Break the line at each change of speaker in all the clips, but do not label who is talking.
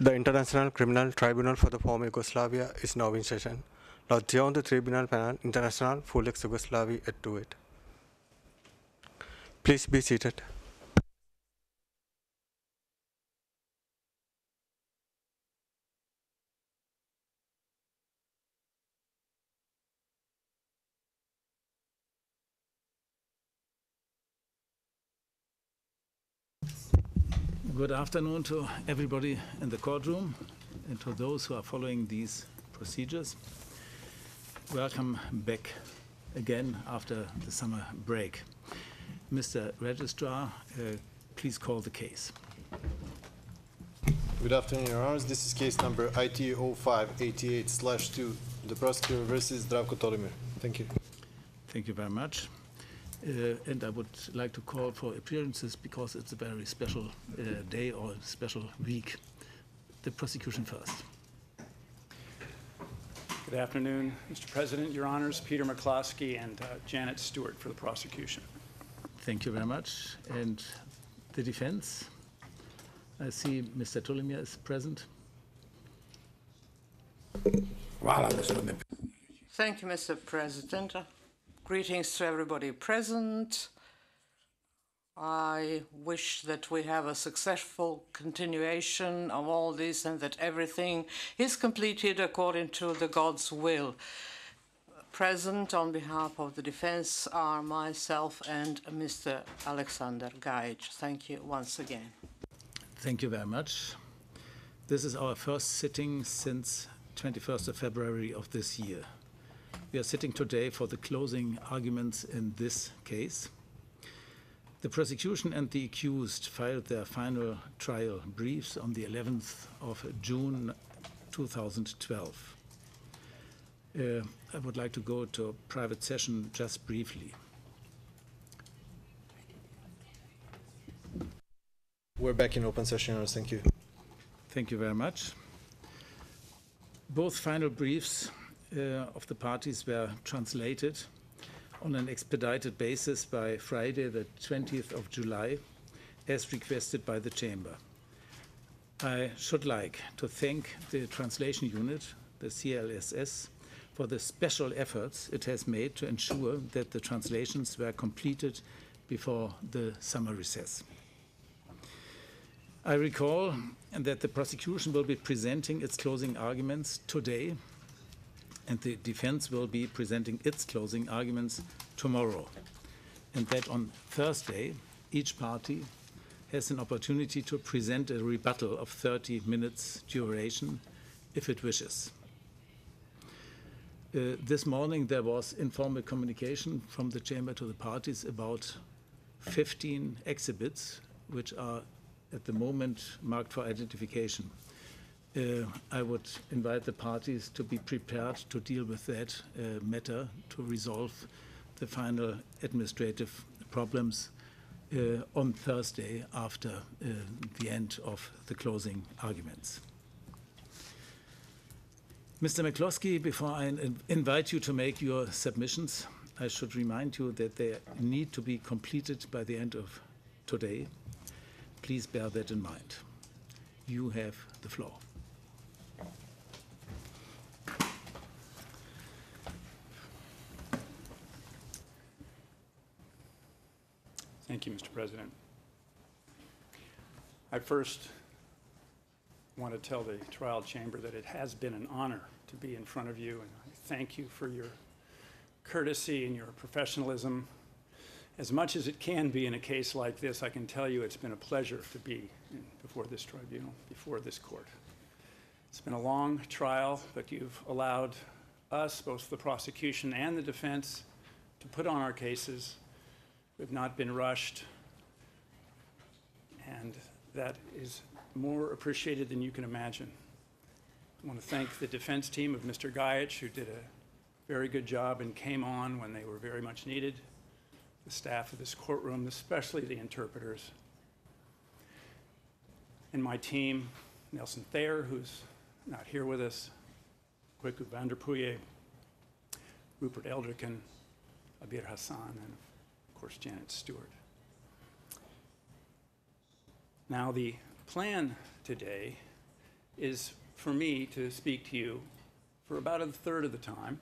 The International Criminal Tribunal for the former Yugoslavia is now in session. La Zion de Tribunal Penal International for ex-Yugoslavia et to it. Please be seated.
Good afternoon to everybody in the courtroom and to those who are following these procedures. Welcome back again after the summer break. Mr. Registrar, please call the case.
Good afternoon, Your Honors. This is case number IT 0588/2, the prosecutor versus Zdravko Tolimir. Thank you.
Thank you very much. And I would like to call for appearances because it's a very special day or special week. The prosecution first.
Good afternoon, Mr. President, Your Honors, Peter McCloskey and Janet Stewart for the prosecution.
Thank you very much. And the defense? I see Mr. Tolimir is present.
Thank you, Mr. President. Greetings to everybody present. I wish that we have a successful continuation of all this and that everything is completed according to the God's will. Present on behalf of the defense are myself and Mr. Alexander Gajic. Thank you once again.
Thank you very much. This is our first sitting since 21st of February of this year. We are sitting today for the closing arguments in this case. The prosecution and the accused filed their final trial briefs on the 11th of June 2012. I would like to go to a private session just briefly.
We're back in open session, Your Honors. Thank you.
Thank you very much. Both final briefs of the parties were translated on an expedited basis by Friday, the 20th of July, as requested by the Chamber. I should like to thank the translation unit, the CLSS, for the special efforts it has made to ensure that the translations were completed before the summer recess. I recall that the prosecution will be presenting its closing arguments today, and the defense will be presenting its closing arguments tomorrow. And that on Thursday, each party has an opportunity to present a rebuttal of 30 minutes duration, if it wishes. This morning there was informal communication from the Chamber to the parties about 15 exhibits, which are at the moment marked for identification. I would invite the parties to be prepared to deal with that matter to resolve the final administrative problems on Thursday after the end of the closing arguments. Mr. McCloskey, before I invite you to make your submissions, I should remind you that they need to be completed by the end of today. Please bear that in mind. You have the floor.
Thank you, Mr. President. I first want to tell the trial chamber that it has been an honor to be in front of you, and I thank you for your courtesy and your professionalism. As much as it can be in a case like this, I can tell you it's been a pleasure to be before this tribunal, before this court. It's been a long trial, but you've allowed us, both the prosecution and the defense, to put on our cases. We've not been rushed, and that is more appreciated than you can imagine. I want to thank the defense team of Mr. Gajic, who did a very good job and came on when they were very much needed, the staff of this courtroom, especially the interpreters, and my team, Nelson Thayer, who's not here with us, Kweku Vanderpuye, Rupert Eldricken, Abir Hassan, and of course, Janet Stewart. Now, the plan today is for me to speak to you for about a third of the time,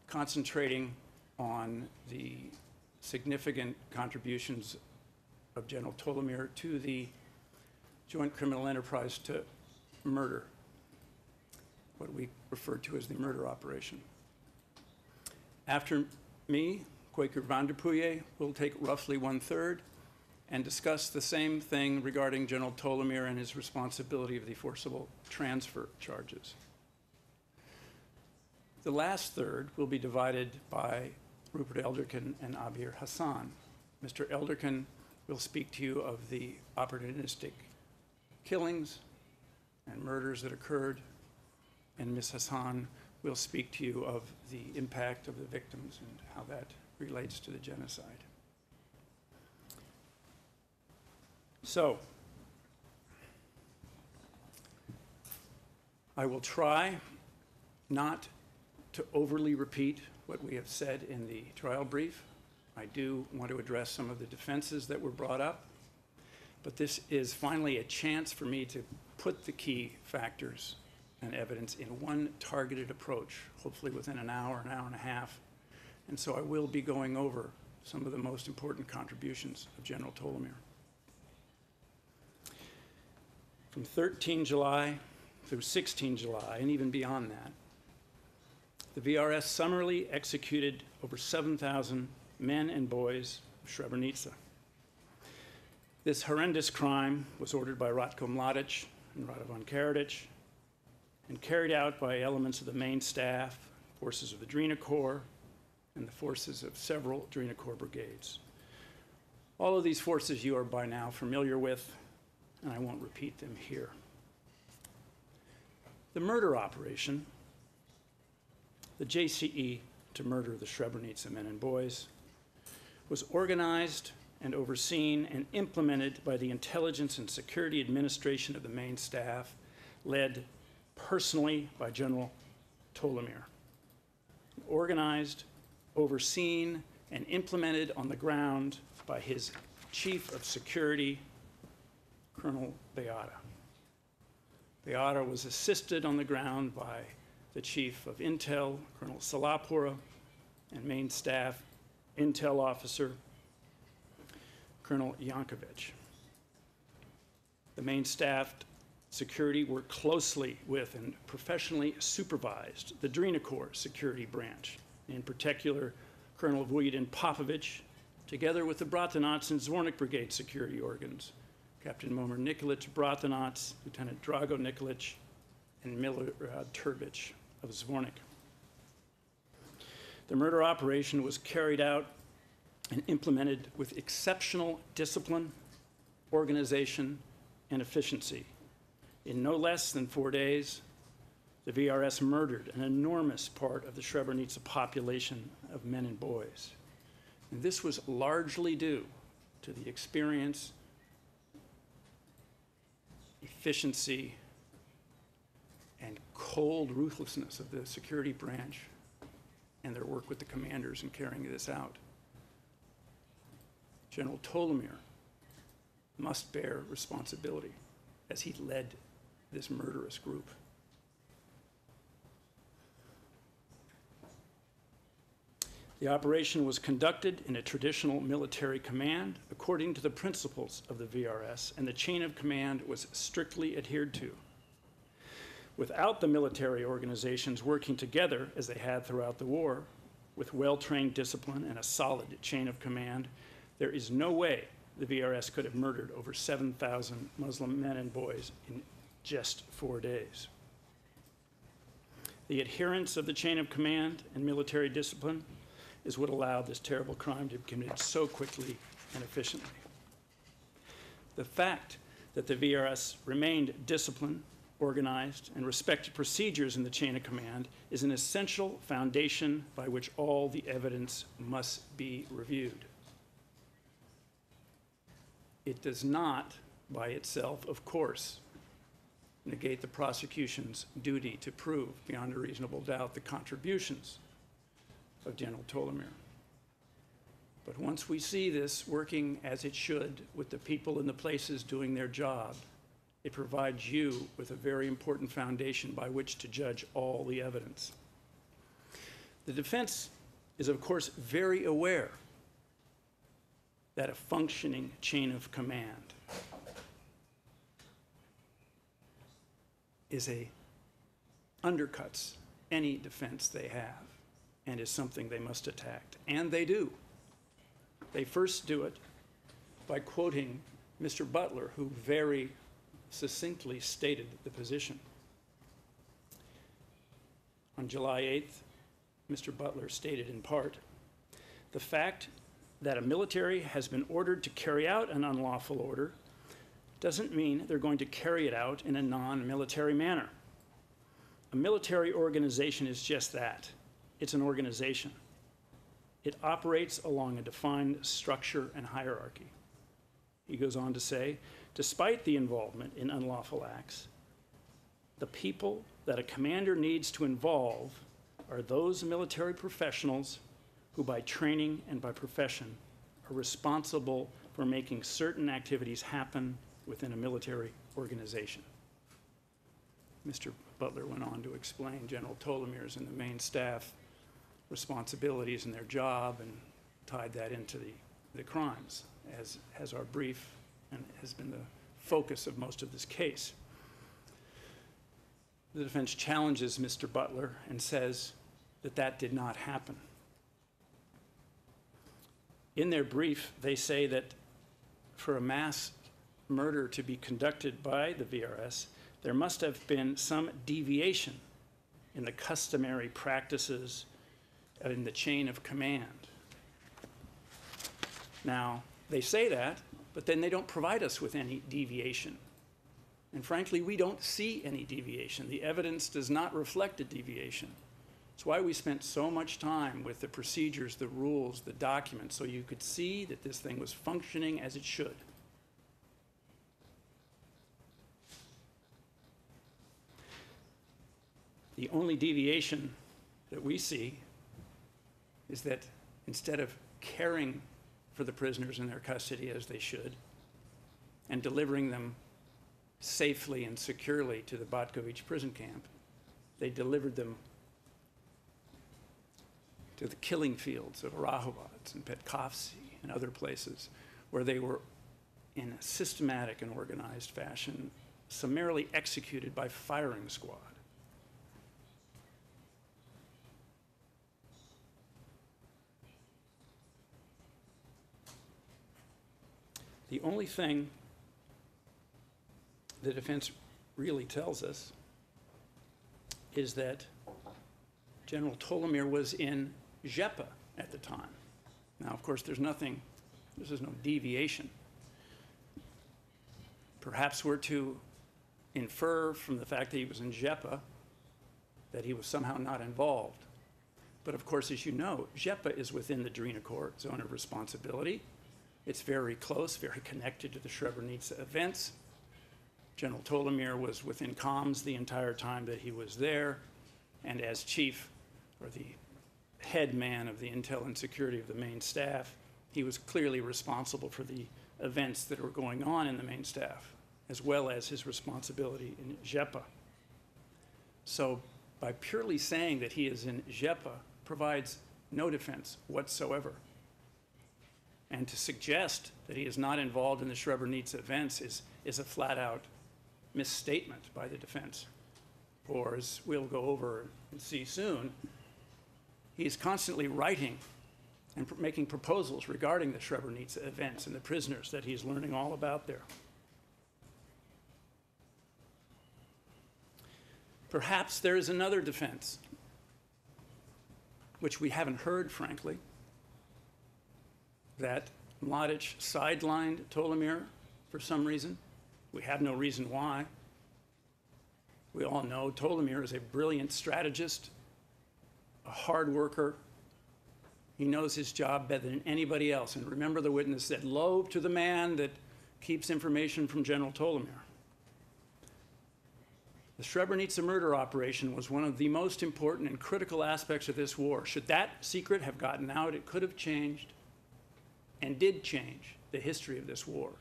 concentrating on the significant contributions of General Tolimir to the joint criminal enterprise to murder, what we refer to as the murder operation. After me, Quaker van der Puye will take roughly 1/3 and discuss the same thing regarding General Tolimir and his responsibility of the forcible transfer charges. The last third will be divided by Rupert Elderkin and Abir Hassan. Mr. Elderkin will speak to you of the opportunistic killings and murders that occurred, and Ms. Hassan will speak to you of the impact of the victims and how that relates to the genocide. So, I will try not to overly repeat what we have said in the trial brief. I do want to address some of the defenses that were brought up, but this is finally a chance for me to put the key factors and evidence in one targeted approach, hopefully within an hour and a half. And so I will be going over some of the most important contributions of General Tolimir. From 13 July through 16 July, and even beyond that, the VRS summarily executed over 7,000 men and boys of Srebrenica. This horrendous crime was ordered by Ratko Mladic and Radovan Karadzic and carried out by elements of the main staff, forces of the Drina Corps, and the forces of several Drina Corps brigades. All of these forces you are by now familiar with, and I won't repeat them here. The murder operation, the JCE to murder the Srebrenica men and boys, was organized and overseen and implemented by the Intelligence and Security Administration of the main staff, led personally by General Tolimir. Organized, overseen, and implemented on the ground by his Chief of Security, Colonel Beata. Beata was assisted on the ground by the Chief of Intel, Colonel Salapura, and main staff Intel officer, Colonel Yankovic. The main staff security worked closely with and professionally supervised the Drina Corps security branch, in particular Colonel Vujadin Popovic, together with the Bratanac and Zvornik Brigade security organs, Captain Momir Nikolic Bratanac, Lieutenant Drago Nikolic, and Milorad Turbic of Zvornik. The murder operation was carried out and implemented with exceptional discipline, organization, and efficiency. In no less than 4 days, the VRS murdered an enormous part of the Srebrenica population of men and boys. And this was largely due to the experience, efficiency, and cold ruthlessness of the security branch and their work with the commanders in carrying this out. General Tolimir must bear responsibility as he led this murderous group. The operation was conducted in a traditional military command according to the principles of the VRS, and the chain of command was strictly adhered to. Without the military organizations working together, as they had throughout the war, with well-trained discipline and a solid chain of command, there is no way the VRS could have murdered over 7,000 Muslim men and boys in just 4 days. The adherence of the chain of command and military discipline is what allowed this terrible crime to be committed so quickly and efficiently. The fact that the VRS remained disciplined, organized, and respected procedures in the chain of command is an essential foundation by which all the evidence must be reviewed. It does not, by itself, of course, negate the prosecution's duty to prove beyond a reasonable doubt the contributions of General Tolimir. But once we see this working as it should with the people and the places doing their job, It provides you with a very important foundation by which to judge all the evidence. The defense is, of course, very aware that a functioning chain of command undercuts any defense they have and is something they must attack. And they do. They first do it by quoting Mr. Butler, who very succinctly stated the position. On July 8th, Mr. Butler stated in part, "The fact that a military has been ordered to carry out an unlawful order doesn't mean they're going to carry it out in a non-military manner. A military organization is just that. It's an organization. It operates along a defined structure and hierarchy." He goes on to say, "Despite the involvement in unlawful acts, the people that a commander needs to involve are those military professionals who by training and by profession are responsible for making certain activities happen within a military organization." Mr. Butler went on to explain General Tolimir's and the main staff responsibilities in their job and tied that into the crimes, as has our brief and has been the focus of most of this case. The defense challenges Mr. Butler and says that that did not happen. In their brief, they say that for a mass murder to be conducted by the VRS, there must have been some deviation in the customary practices in the chain of command. Now, they say that, but then they don't provide us with any deviation. And frankly, we don't see any deviation. The evidence does not reflect a deviation. It's why we spent so much time with the procedures, the rules, the documents, so you could see that this thing was functioning as it should. The only deviation that we see is that instead of caring for the prisoners in their custody as they should and delivering them safely and securely to the Botkovich prison camp, they delivered them to the killing fields of Rahovac and Petkovsky and other places where they were in a systematic and organized fashion summarily executed by firing squad. The only thing the defense really tells us is that General Tolimir was in Žepa at the time. Now, of course, this is no deviation. Perhaps we're to infer from the fact that he was in Žepa that he was somehow not involved. But of course, as you know, Žepa is within the Drina Corps zone of responsibility. It's very close, very connected to the Srebrenica events. General Tolimir was within comms the entire time that he was there, and as chief, or the head man of the intel and security of the main staff, he was clearly responsible for the events that were going on in the main staff, as well as his responsibility in Žepa. So by purely saying that he is in Žepa provides no defense whatsoever. And to suggest that he is not involved in the Srebrenica events is a flat-out misstatement by the defense. Or as we'll go over and see soon, he is constantly writing and making proposals regarding the Srebrenica events and the prisoners that he's learning all about there. Perhaps there is another defense, which we haven't heard, frankly, that Mladic sidelined Tolimir for some reason. We have no reason why. We all know Tolimir is a brilliant strategist, a hard worker. He knows his job better than anybody else. And remember, the witness said, "Lo to the man that keeps information from General Tolimir." The Srebrenica murder operation was one of the most important and critical aspects of this war. Should that secret have gotten out, it could have changed and did change the history of this war.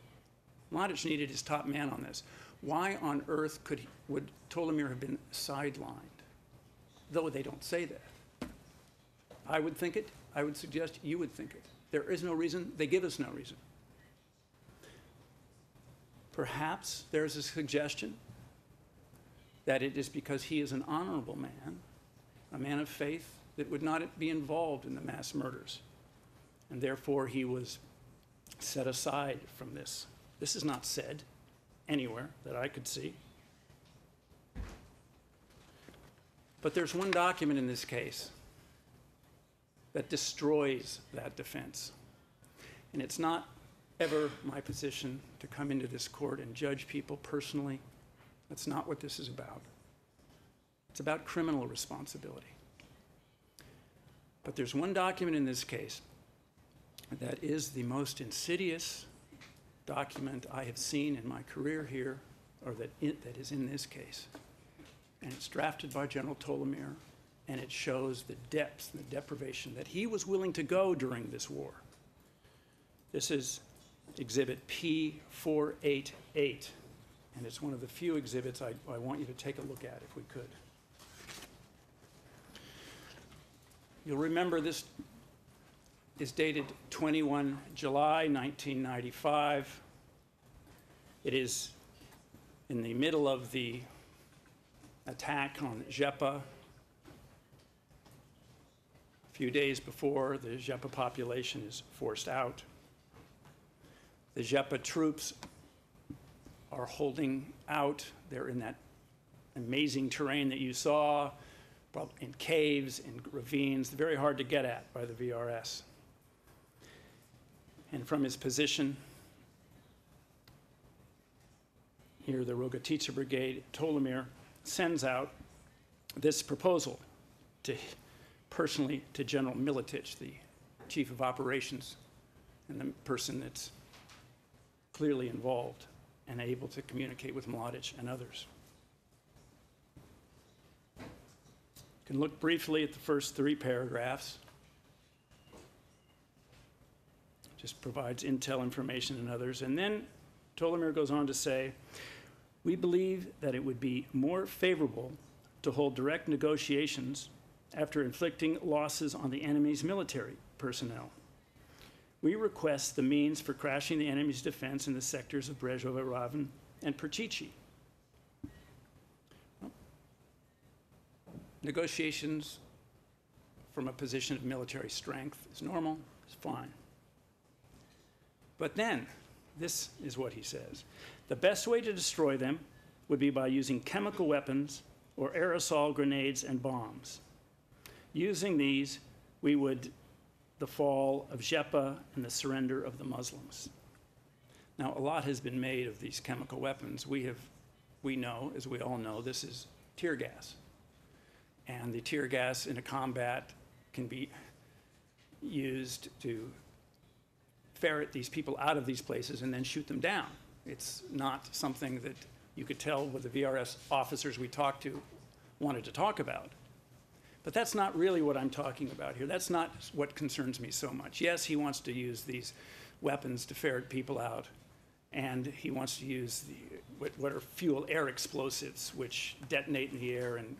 Mladic needed his top man on this. Why on earth would Tolimir have been sidelined? Though they don't say that. I would think it. I would suggest you would think it. There is no reason. They give us no reason. Perhaps there's a suggestion that it is because he is an honorable man, a man of faith that would not be involved in the mass murders. And therefore he was set aside from this. This is not said anywhere that I could see. But there's one document in this case that destroys that defense. And it's not ever my position to come into this court and judge people personally. That's not what this is about. It's about criminal responsibility. But there's one document in this case that is the most insidious document I have seen in my career here, or that is in this case. And it's drafted by General Tolimir, and it shows the depths and the deprivation that he was willing to go during this war. This is Exhibit P488, and it's one of the few exhibits I want you to take a look at, if we could. You'll remember this is dated 21 July 1995. It is in the middle of the attack on Jepa. A few days before the Jepa population is forced out. The Jepa troops are holding out. They're in that amazing terrain that you saw, in caves, in ravines, very hard to get at by the VRS. And from his position, here the Rogatica Brigade, Tolimir sends out this proposal personally to General Miletich, the chief of operations, and the person that's clearly involved and able to communicate with Mladic and others. You can look briefly at the first 3 paragraphs. Just provides intel information and others. And then Tolimir goes on to say, we believe that it would be more favorable to hold direct negotiations after inflicting losses on the enemy's military personnel. We request the means for crashing the enemy's defense in the sectors of Brezovo, Raven, and Perchichi. Negotiations from a position of military strength is normal, it's fine. But then, this is what he says. The best way to destroy them would be by using chemical weapons or aerosol grenades and bombs. Using these, we would the fall of Jepa and the surrender of the Muslims. Now, a lot has been made of these chemical weapons. We know, as we all know, this is tear gas. And the tear gas in a combat can be used to ferret these people out of these places and then shoot them down. It's not something that you could tell what the VRS officers we talked to wanted to talk about. But that's not really what I'm talking about here. That's not what concerns me so much. Yes, he wants to use these weapons to ferret people out, and he wants to use what are fuel air explosives, which detonate in the air and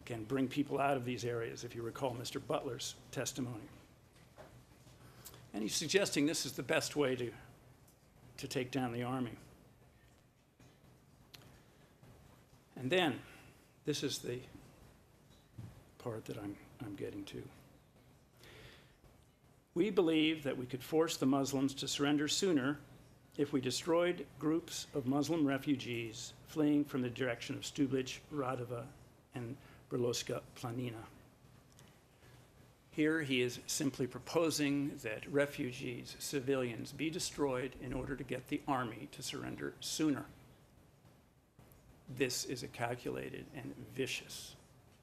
can bring people out of these areas, if you recall Mr. Butler's testimony. And he's suggesting this is the best way to take down the army. And then, this is the part that I'm getting to. We believe that we could force the Muslims to surrender sooner if we destroyed groups of Muslim refugees fleeing from the direction of Stublic, Radova, and Berloska Planina. Here he is simply proposing that refugees, civilians, be destroyed in order to get the army to surrender sooner. This is a calculated and vicious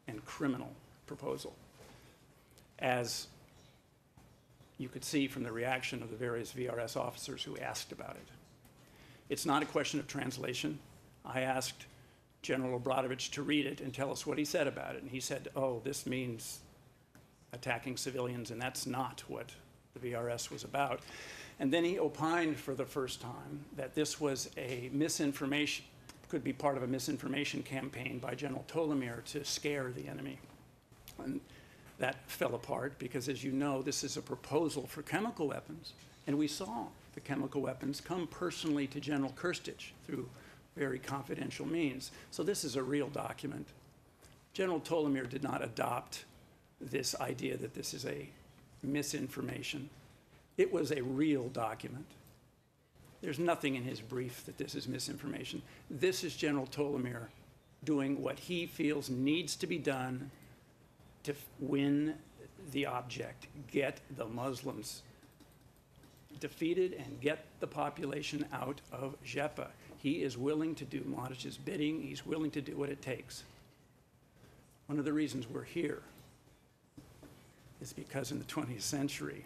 and criminal proposal, as you could see from the reaction of the various VRS officers who asked about it. It's not a question of translation. I asked General Obradovich to read it and tell us what he said about it, and he said, oh, this means attacking civilians, and that's not what the VRS was about. And then he opined for the first time that this was a misinformation, could be part of a misinformation campaign by General Tolimir to scare the enemy. And that fell apart because, as you know, this is a proposal for chemical weapons. And we saw the chemical weapons come personally to General Kirstich through very confidential means. So this is a real document. General Tolimir did not adopt this idea that this is a misinformation. It was a real document. There's nothing in his brief that this is misinformation. This is General Tolimir doing what he feels needs to be done to win the object, get the Muslims defeated and get the population out of Jeppa. He is willing to do Mladić's bidding. He's willing to do what it takes. One of the reasons we're here is because in the 20th century,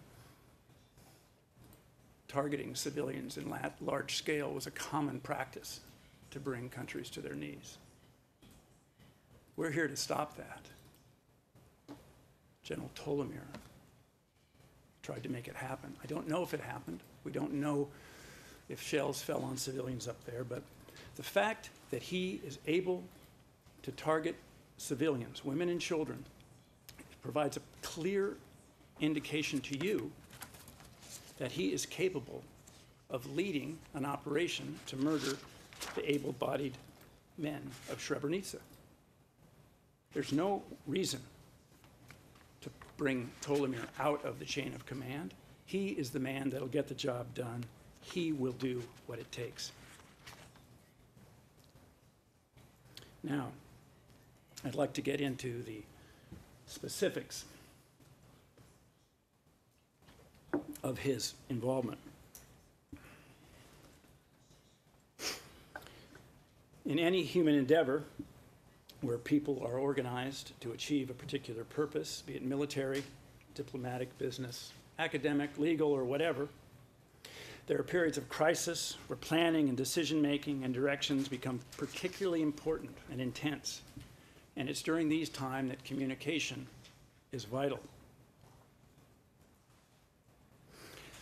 targeting civilians in large scale was a common practice to bring countries to their knees. We're here to stop that. General Tolimir tried to make it happen. I don't know if it happened. We don't know if shells fell on civilians up there, but the fact that he is able to target civilians, women and children, provides a clear indication to you that he is capable of leading an operation to murder the able-bodied men of Srebrenica. There's no reason to bring Tolimir out of the chain of command. He is the man that'll get the job done. He will do what it takes. Now, I'd like to get into the specifics of his involvement. In any human endeavor where people are organized to achieve a particular purpose, be it military, diplomatic, business, academic, legal, or whatever, there are periods of crisis where planning and decision-making and directions become particularly important and intense. And it's during these times that communication is vital.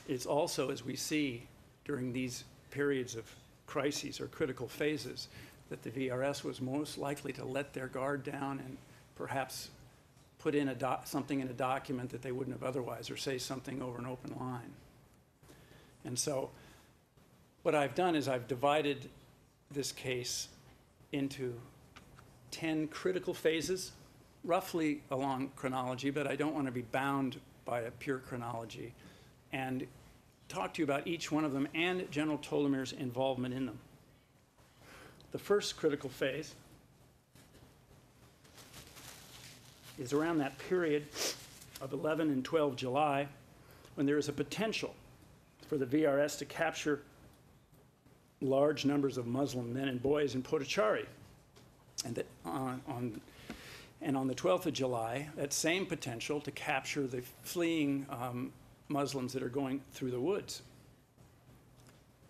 It's also, as we see during these periods of crises or critical phases, that the VRS was most likely to let their guard down and perhaps put in something in a document that they wouldn't have otherwise, or say something over an open line. And so what I've done is I've divided this case into 10 critical phases, roughly along chronology, but I don't want to be bound by a pure chronology, and talk to you about each one of them and General Tolimir's involvement in them. The first critical phase is around that period of 11 and 12 July, when there is a potential for the VRS to capture large numbers of Muslim men and boys in Potocari. And that on the 12th of July, that same potential to capture the fleeing Muslims that are going through the woods.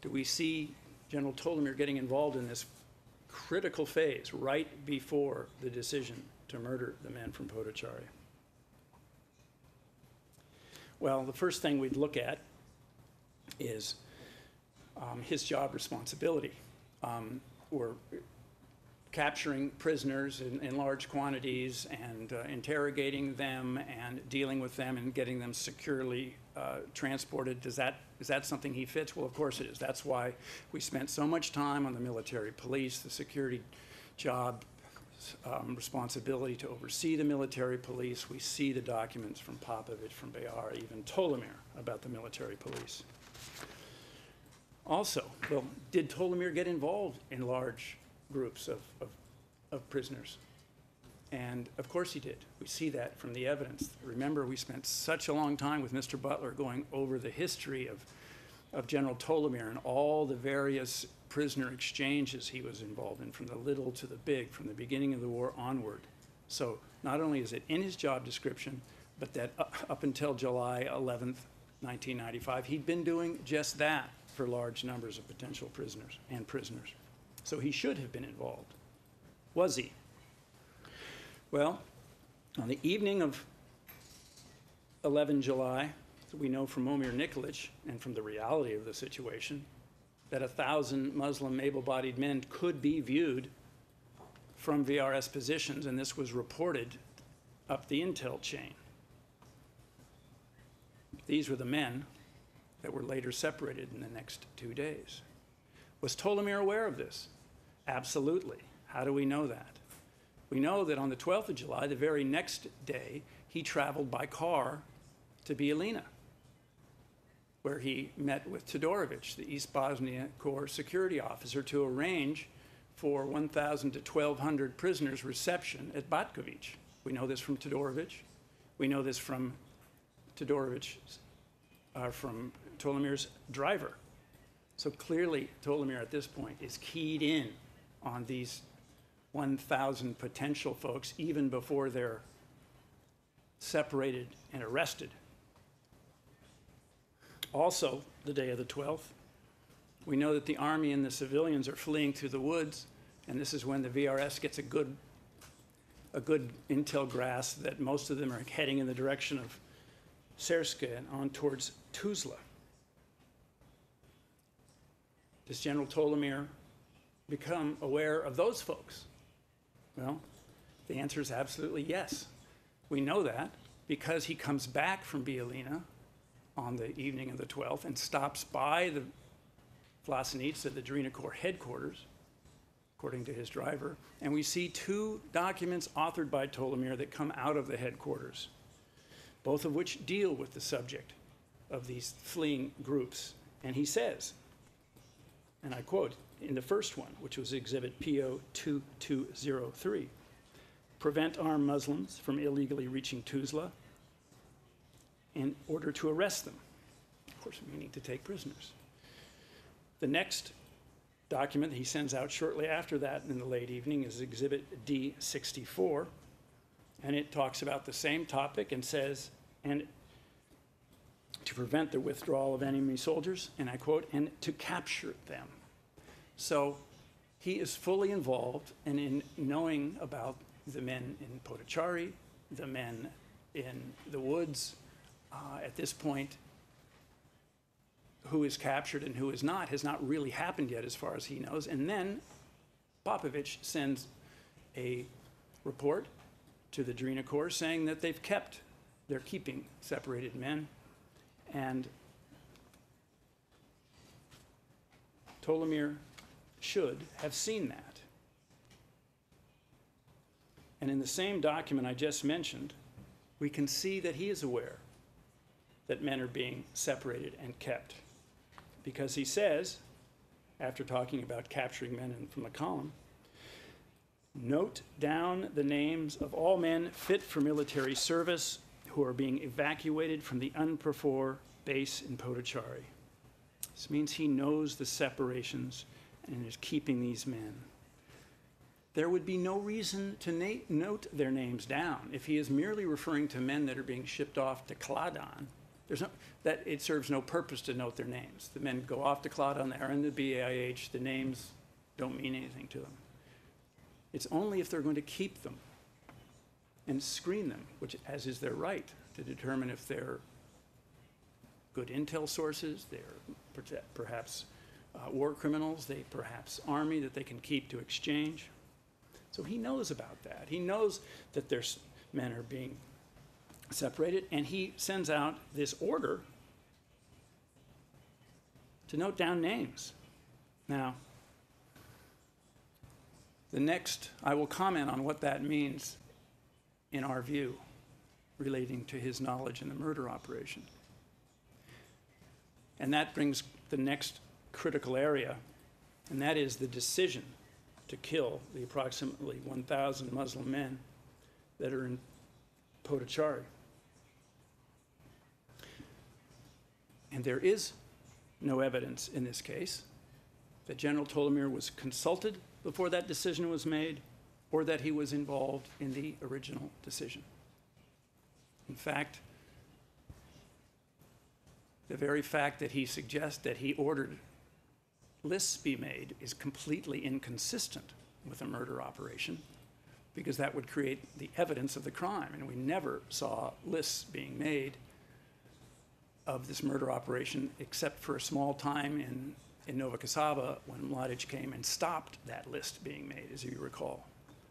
Do we see General Tolimir getting involved in this critical phase right before the decision to murder the men from Potocari? Well, the first thing we'd look at is his job responsibility. We're capturing prisoners in large quantities and interrogating them and dealing with them and getting them securely transported. Is that something he fits? Well, of course it is. That's why we spent so much time on the military police, the security job, responsibility to oversee the military police. We see the documents from Popovich, from Bayar, even Tolimir about the military police. Also, well, did Tolimir get involved in large groups of prisoners? And of course he did. We see that from the evidence. Remember, we spent such a long time with Mr. Butler going over the history of General Tolimir and all the various prisoner exchanges he was involved in, from the little to the big, from the beginning of the war onward. So not only is it in his job description, but that up until July 11th, 1995, he'd been doing just that for large numbers of potential prisoners and prisoners. So he should have been involved. Was he? Well, on the evening of 11 July, So we know from Omir Nikolic and from the reality of the situation that 1,000 Muslim able-bodied men could be viewed from VRS positions, and this was reported up the intel chain. These were the men that were later separated in the next 2 days. Was Tolimir aware of this? Absolutely. How do we know that? We know that on the 12th of July, the very next day, he traveled by car to Bijeljina, where he met with Todorovic, the East Bosnia Corps security officer, to arrange for 1,000 to 1,200 prisoners' reception at Batkovic. We know this from Todorovic. We know this from from Tolimir's driver. So clearly, Tolimir at this point is keyed in on these 1,000 potential folks even before they're separated and arrested. Also, the day of the 12th, we know that the army and the civilians are fleeing through the woods, and this is when the VRS gets a good intel grasp that most of them are heading in the direction of Serska and on towards Tuzla. Does General Tolimir become aware of those folks? Well, the answer is absolutely yes. We know that because he comes back from Bijeljina on the evening of the 12th and stops by the Vlasenica, the Drina Corps headquarters, according to his driver, and we see 2 documents authored by Tolimir that come out of the headquarters, both of which deal with the subject of these fleeing groups. And he says, and I quote, in the first one, which was exhibit PO 2203, prevent armed Muslims from illegally reaching Tuzla in order to arrest them. Of course, we need to take prisoners. The next document he sends out shortly after that in the late evening is exhibit D64, and it talks about the same topic and says, and to prevent the withdrawal of enemy soldiers, and I quote, and to capture them. So he is fully involved and in knowing about the men in Potocari, the men in the woods. At this point, who is captured and who is not has not really happened yet as far as he knows. And then Popovich sends a report to the Drina Corps saying that they're keeping separated men. And Tolimir should have seen that. And in the same document I just mentioned, we can see that he is aware that men are being separated and kept. Because he says, after talking about capturing men from the column, note down the names of all men fit for military service who are being evacuated from the UNPROFOR base in Potocari. This means he knows the separations and is keeping these men. There would be no reason to note their names down if he is merely referring to men that are being shipped off to Kladan. It serves no purpose to note their names. The men go off to Kladan, they're in the BAIH, the names don't mean anything to them. It's only if they're going to keep them and screen them, which as is their right, to determine if they're good intel sources, they're perhaps war criminals, they perhaps army that they can keep to exchange. So he knows about that. He knows that their men are being separated, and he sends out this order to note down names. Now, the next, I will comment on what that means in our view relating to his knowledge in the murder operation. And that brings the next critical area, and that is the decision to kill the approximately 1,000 Muslim men that are in Potocari. And there is no evidence in this case that General Tolimir was consulted before that decision was made or that he was involved in the original decision. In fact, the very fact that he suggests that he ordered lists be made is completely inconsistent with a murder operation, because that would create the evidence of the crime, and we never saw lists being made of this murder operation, except for a small time in Nova Kasaba when Mladic came and stopped that list being made, as you recall.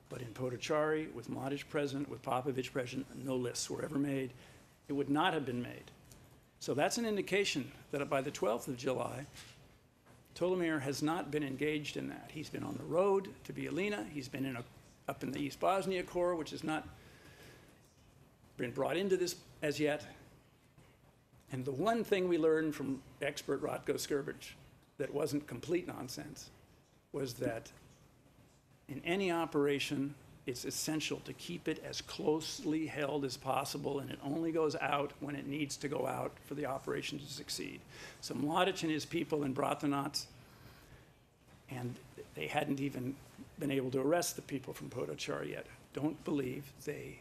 But in Potocari, with Mladic present, with Popovic present, no lists were ever made. It would not have been made. So that's an indication that by the 12th of July, Tolimir has not been engaged in that. He's been on the road to Bijeljina. He's been up in the East Bosnia Corps, which has not been brought into this as yet. And the one thing we learned from expert Ratko Skrbic that wasn't complete nonsense was that in any operation, it's essential to keep it as closely held as possible, and it only goes out when it needs to go out for the operation to succeed. So Mladic and his people in Bratunac, and they hadn't even been able to arrest the people from Potocari yet, don't believe they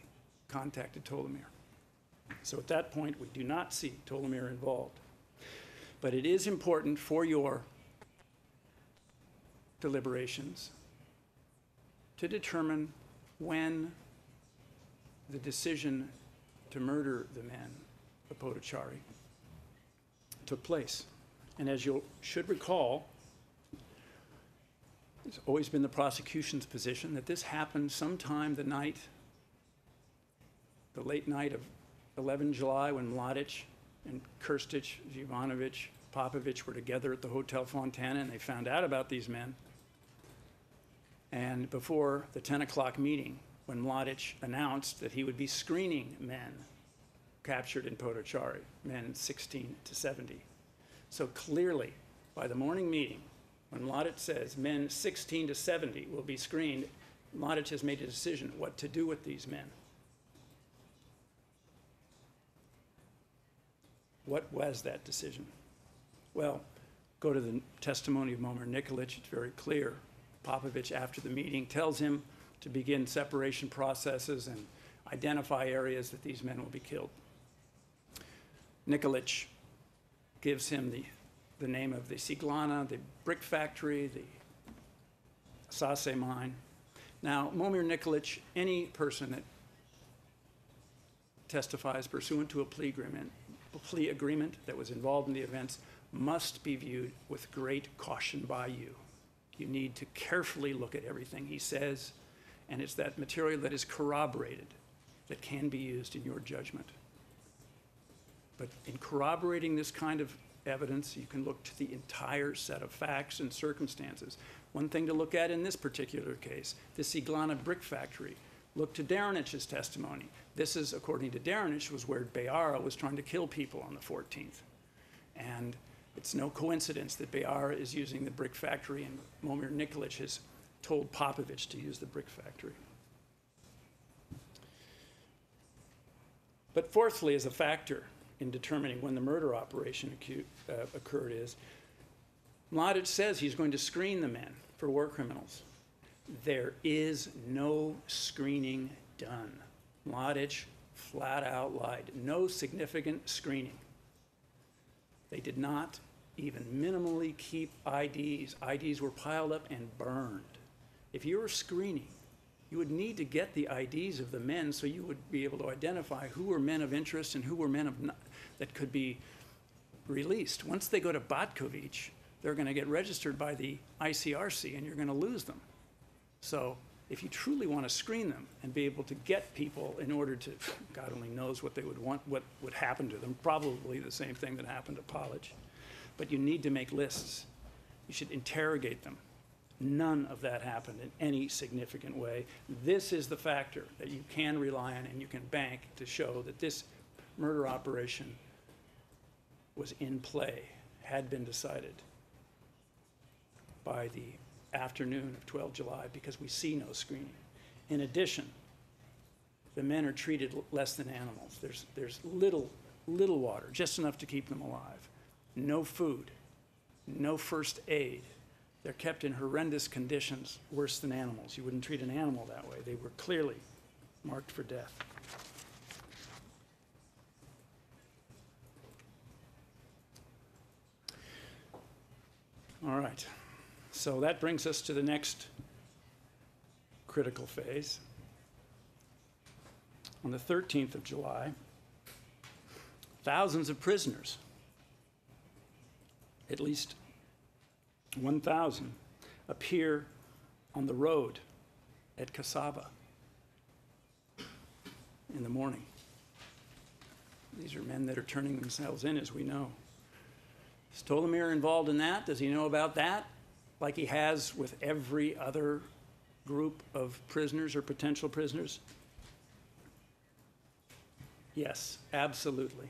contacted Tolimir. So at that point, we do not see Tolimir involved. But it is important for your deliberations to determine when the decision to murder the men of Potocari took place. And as you should recall, it's always been the prosecution's position that this happened sometime the late night of 11 July when Mladic and Krstic, Jivanovic, Popovic were together at the Hotel Fontana, and they found out about these men. And before the 10 o'clock meeting, when Mladic announced that he would be screening men captured in Potocari, men 16 to 70. So clearly, by the morning meeting, when Mladic says men 16 to 70 will be screened, Mladic has made a decision what to do with these men. What was that decision? Well, go to the testimony of Momir Nikolic, it's very clear. Popovic, after the meeting, tells him to begin separation processes and identify areas that these men will be killed. Nikolic gives him the name of the Siglana, the brick factory, the Sase mine. Now, Momir Nikolic, any person that testifies pursuant to a plea agreement that was involved in the events must be viewed with great caution by you. You need to carefully look at everything he says, and it's that material that is corroborated that can be used in your judgment. But in corroborating this kind of evidence, you can look to the entire set of facts and circumstances. One thing to look at in this particular case, the Siglana brick factory. Look to Deranic's testimony. This is, according to Deranic, was where Beara was trying to kill people on the 14th. And it's no coincidence that Beara is using the brick factory and Momir Nikolic has told Popovic to use the brick factory. But fourthly, as a factor in determining when the murder operation occurred is, Mladic says he's going to screen the men for war criminals. There is no screening done. Mladic flat out lied. No significant screening. They did not even minimally keep IDs. IDs were piled up and burned. If you were screening, you would need to get the IDs of the men so you would be able to identify who were men of interest and who were men that could be released. Once they go to Batkovic, they're going to get registered by the ICRC and you're going to lose them. So if you truly want to screen them and be able to get people in order to, God only knows what they would want, what would happen to them, probably the same thing that happened to Polic. But you need to make lists. You should interrogate them. None of that happened in any significant way. This is the factor that you can rely on and you can bank to show that this murder operation was in play, had been decided by the afternoon of 12 July because we see no screening. In addition, the men are treated less than animals. There's little water, just enough to keep them alive. No food, no first aid. They're kept in horrendous conditions, worse than animals. You wouldn't treat an animal that way. They were clearly marked for death. All right. So that brings us to the next critical phase. On the 13th of July, thousands of prisoners at least 1,000, appear on the road at Kasaba in the morning. These are men that are turning themselves in, as we know. Is Tolimir involved in that? Does he know about that? Like he has with every other group of prisoners or potential prisoners? Yes, absolutely.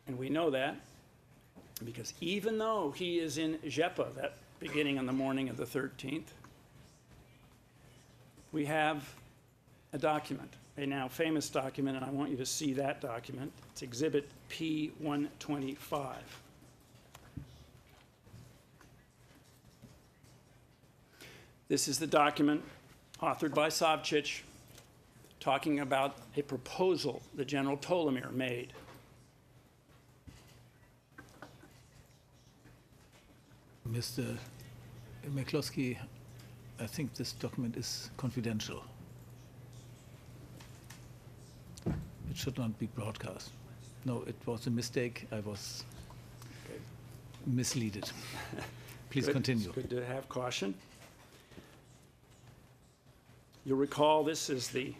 And we know that because even though he is in Jepa, that beginning on the morning of the 13th, we have a document, a now famous document, and I want you to see that document. It's Exhibit P-125. This is the document authored by Savcic talking about a proposal that General Tolimir made.
Mr. McCloskey, I think this document is confidential. It should not be broadcast. No, it was a mistake. I was misleaded. Please
Good.
continue.
It's good to have caution. You'll recall this is the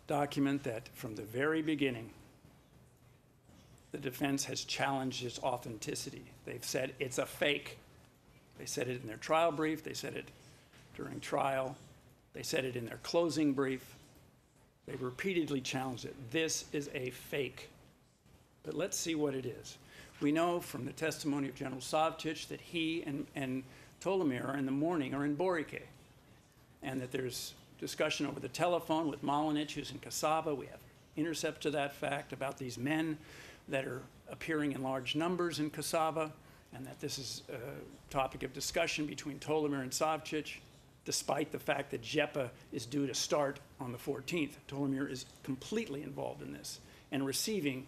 document that from the very beginning the defense has challenged its authenticity. They've said it's a fake. They said it in their trial brief. They said it during trial. They said it in their closing brief. They've repeatedly challenged it. This is a fake. But let's see what it is. We know from the testimony of General Savcic that he and Tolimir in the morning are in Borike, and that there's discussion over the telephone with Malinich, who's in Kasaba. We have intercepts to that fact about these men that are appearing in large numbers in Kasaba, and that this is a topic of discussion between Tolimir and Savcic, despite the fact that Jepa is due to start on the 14th. Tolimir is completely involved in this and receiving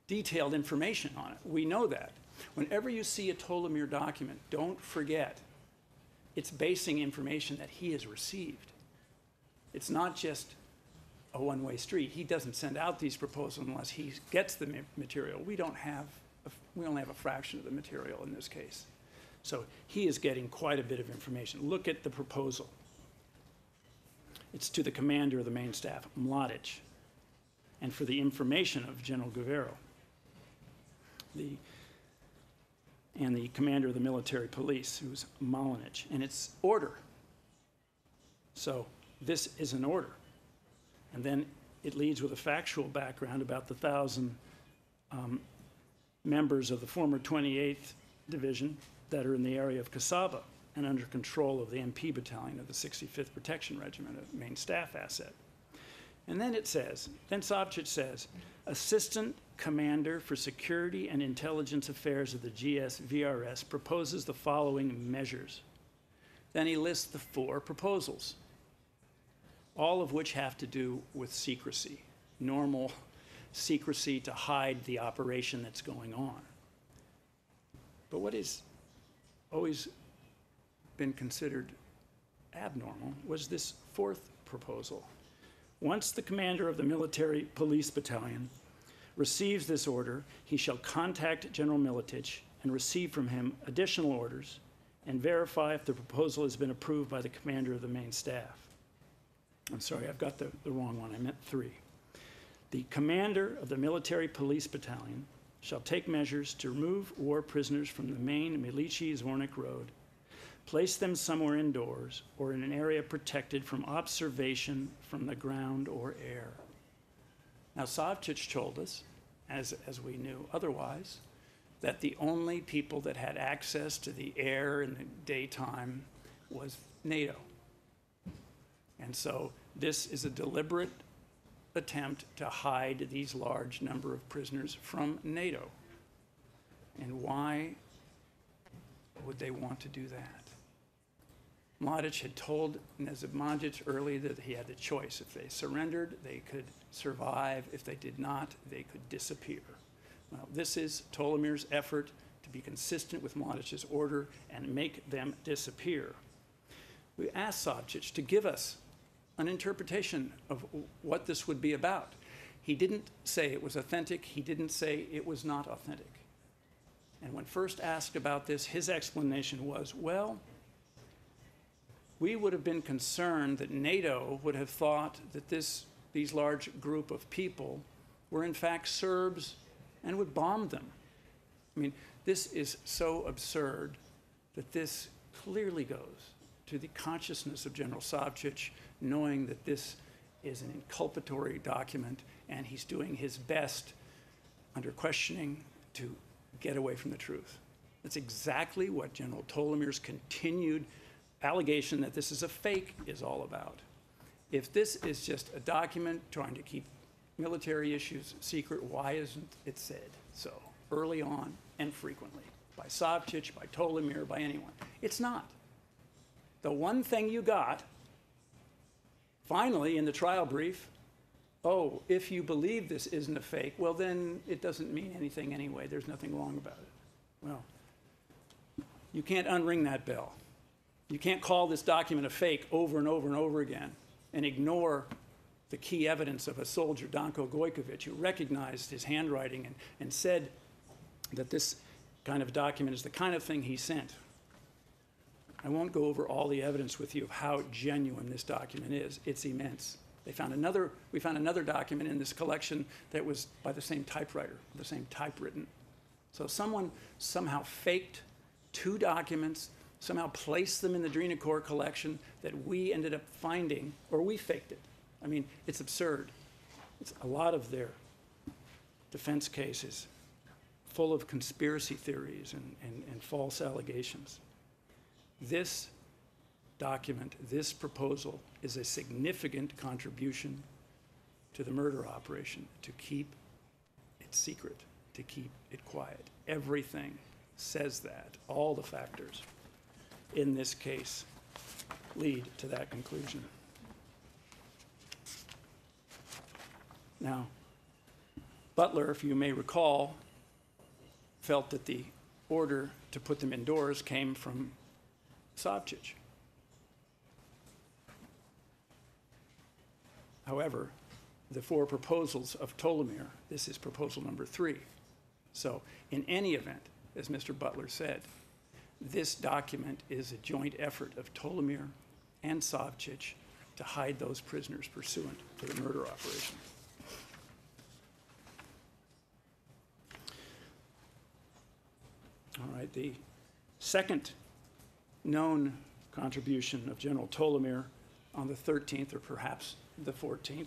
detailed information on it. We know that. Whenever you see a Tolimir document, don't forget it's basing information that he has received. It's not just a one-way street. He doesn't send out these proposals unless he gets the material. We only have a fraction of the material in this case. So he is getting quite a bit of information. Look at the proposal. It's to the commander of the main staff, Mladic, and for the information of General Guerrero, and the commander of the military police, who's Malinich, and it's order. So this is an order. And then it leads with a factual background about the 1,000 members of the former 28th Division that are in the area of Kasaba and under control of the MP Battalion of the 65th Protection Regiment, a main staff asset. And then it says, then Savcic says, Assistant Commander for Security and Intelligence Affairs of the GSVRS proposes the following measures. Then he lists the 4 proposals, all of which have to do with secrecy, normal secrecy to hide the operation that's going on. But what has always been considered abnormal was this 4th proposal. Once the commander of the military police battalion receives this order, he shall contact General Mladic and receive from him additional orders and verify if the proposal has been approved by the commander of the main staff. I'm sorry, I've got the wrong one. I meant 3. The commander of the military police battalion shall take measures to remove war prisoners from the main Milichi-Zornik road, place them somewhere indoors or in an area protected from observation from the ground or air. Now, Savcic told us, as we knew otherwise, that the only people that had access to the air in the daytime was NATO. And so this is a deliberate attempt to hide these large number of prisoners from NATO. And why would they want to do that? Mladic had told Nezamadic early that he had the choice. If they surrendered, they could survive. If they did not, they could disappear. Well, this is Tolimir's effort to be consistent with Mladic's order and make them disappear. We asked Savcic to give us an interpretation of what this would be about. He didn't say it was authentic. He didn't say it was not authentic. And when first asked about this, his explanation was, well, we would have been concerned that NATO would have thought that these large group of people were in fact Serbs and would bomb them. I mean, this is so absurd that this clearly goes to the consciousness of General Savcic, knowing that this is an inculpatory document and he's doing his best under questioning to get away from the truth. That's exactly what General Tolimir's continued allegation that this is a fake is all about. If this is just a document trying to keep military issues secret, why isn't it said so early on and frequently by Savcic, by Tolimir, by anyone? It's not. The one thing you got, finally in the trial brief, oh, if you believe this isn't a fake, well then it doesn't mean anything anyway. There's nothing wrong about it. Well, you can't unring that bell. You can't call this document a fake over and over and over again and ignore the key evidence of a soldier, Danko Gojkovic, who recognized his handwriting and said that this kind of document is the kind of thing he sent. I won't go over all the evidence with you of how genuine this document is. It's immense. We found another document in this collection that was by the same typewriter, the same typewritten. So someone somehow faked two documents, somehow placed them in the Drina collection that we ended up finding, or we faked it. I mean, it's absurd. It's a lot of their defense cases full of conspiracy theories and false allegations. This document, this proposal, is a significant contribution to the murder operation, to keep it secret, to keep it quiet. Everything says that. All the factors in this case lead to that conclusion. Now, Butler, if you may recall, felt that the order to put them indoors came from Savcic. However, the four proposals of Tolimir, this is proposal number 3. So in any event, as Mr. Butler said, this document is a joint effort of Tolimir and Savcic to hide those prisoners pursuant to the murder operation. All right, the second known contribution of General Tolimir on the 13th, or perhaps the 14th,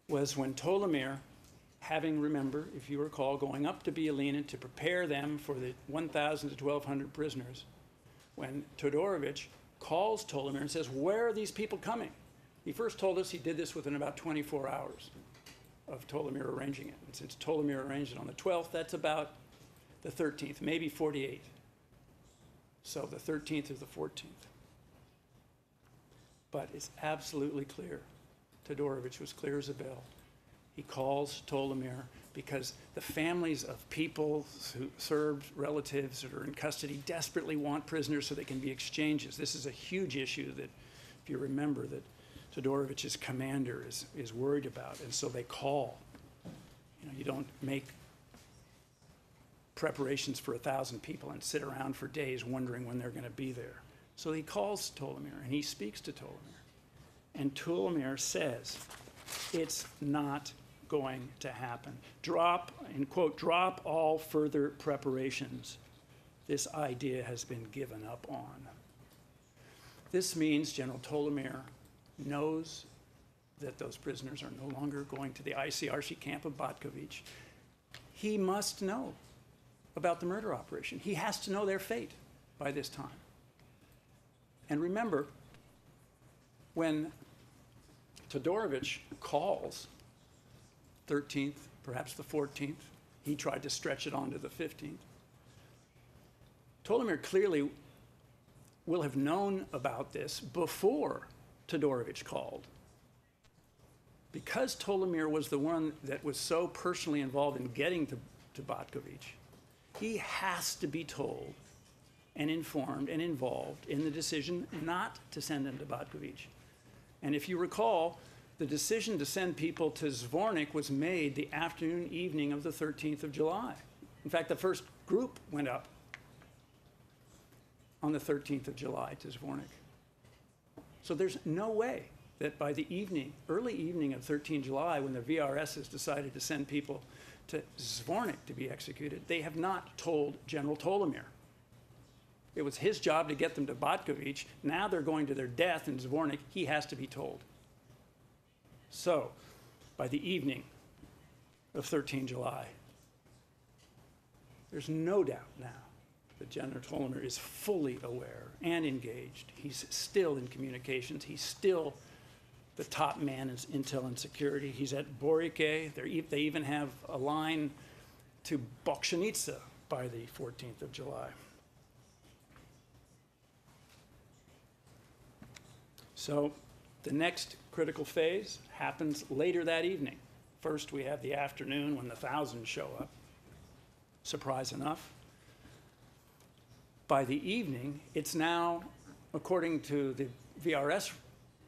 was when Tolimir, having, remember, if you recall, going up to Bijeljina to prepare them for the 1,000 to 1,200 prisoners, when Todorovic calls Tolimir and says, where are these people coming? He first told us he did this within about 24 hours of Tolimir arranging it. And since Tolimir arranged it on the 12th, that's about the 13th, maybe 48. So the 13th or the 14th. But it's absolutely clear. Todorovic was clear as a bell. He calls Tolimir because the families of people, who Serb relatives that are in custody, desperately want prisoners so they can be exchanges. This is a huge issue that, if you remember, that Todorovic's commander is worried about, and so they call. You know, you don't make preparations for 1,000 people and sit around for days wondering when they're going to be there. So he calls Tolimir, and he speaks to Tolimir. And Tolimir says, it's not going to happen. Drop, in quote, drop all further preparations. This idea has been given up on. This means General Tolimir knows that those prisoners are no longer going to the ICRC camp of Batkovic. He must know about the murder operation. He has to know their fate by this time. And remember, when Todorovic calls 13th, perhaps the 14th, he tried to stretch it on to the 15th. Tolimir clearly will have known about this before Todorovic called. Because Tolimir was the one that was so personally involved in getting to Batkovic, he has to be told and informed and involved in the decision not to send him to Batkovic. And if you recall, the decision to send people to Zvornik was made the afternoon, evening of the 13th of July. In fact, the first group went up on the 13th of July to Zvornik. So there's no way that by the evening, early evening of 13 July, when the VRS has decided to send people to Zvornik to be executed, they have not told General Tolimir. It was his job to get them to Botkovich. Now they're going to their death in Zvornik. He has to be told. So, by the evening of 13 July, there's no doubt now that General Tolimir is fully aware and engaged. He's still in communications. He's still the top man in intel and security. He's at Borike. They even have a line to Bokshanitsa by the 14th of July. So the next critical phase happens later that evening. First, we have the afternoon when the thousands show up. Surprise enough. By the evening, it's now, according to the VRS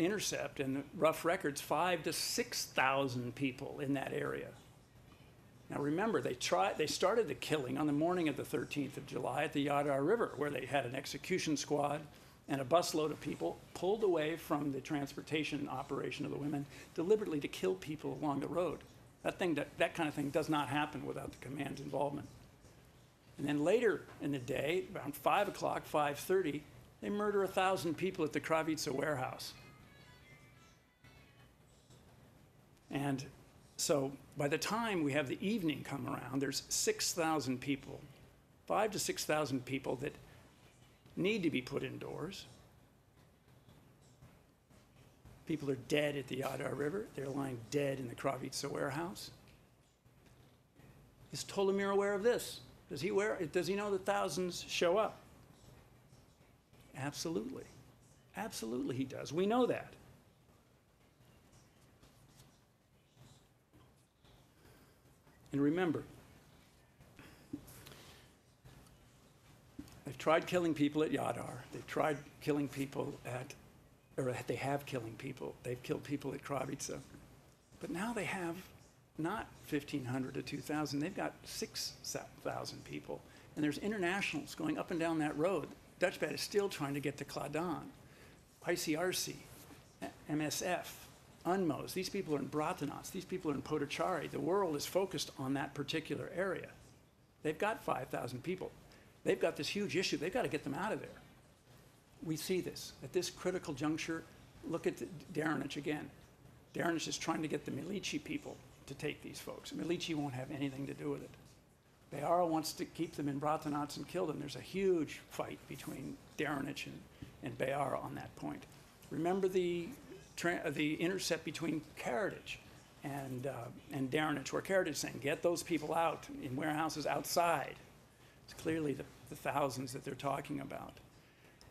intercept and the rough records, 5,000 to 6,000 people in that area. Now remember, they started the killing on the morning of the 13th of July at the Yadar River, where they had an execution squad and a busload of people pulled away from the transportation operation of the women deliberately to kill people along the road. That kind of thing does not happen without the command's involvement. And then later in the day, around 5 o'clock, 5:30, they murder 1,000 people at the Kravica warehouse. And so by the time we have the evening come around, there's 6,000 people, 5,000 to 6,000 people that need to be put indoors. People are dead at the Yadar River. They're lying dead in the Kravica warehouse. Is Tolimir aware of this? Does he know that thousands show up? Absolutely. Absolutely he does. We know that. And remember, they've tried killing people at Yadar. They've tried killing people they have killing people. They've killed people at Kravica. But now they have not 1,500 to 2,000. They've got 6,000 people. And there's internationals going up and down that road. Dutchbat is still trying to get to Kladan. ICRC, MSF, UNMOS. These people are in Bratunac. These people are in Potocari. The world is focused on that particular area. They've got 5,000 people. They've got this huge issue. They've got to get them out of there. We see this. At this critical juncture, look at Daranic again. Daranic is trying to get the Milici people to take these folks. Milici won't have anything to do with it. Beara wants to keep them in Bratunac and kill them. There's a huge fight between Daranic and Beara on that point. Remember the intercept between Karadzic and Daranic, where Karadzic is saying, get those people out in warehouses outside. It's clearly the thousands that they're talking about.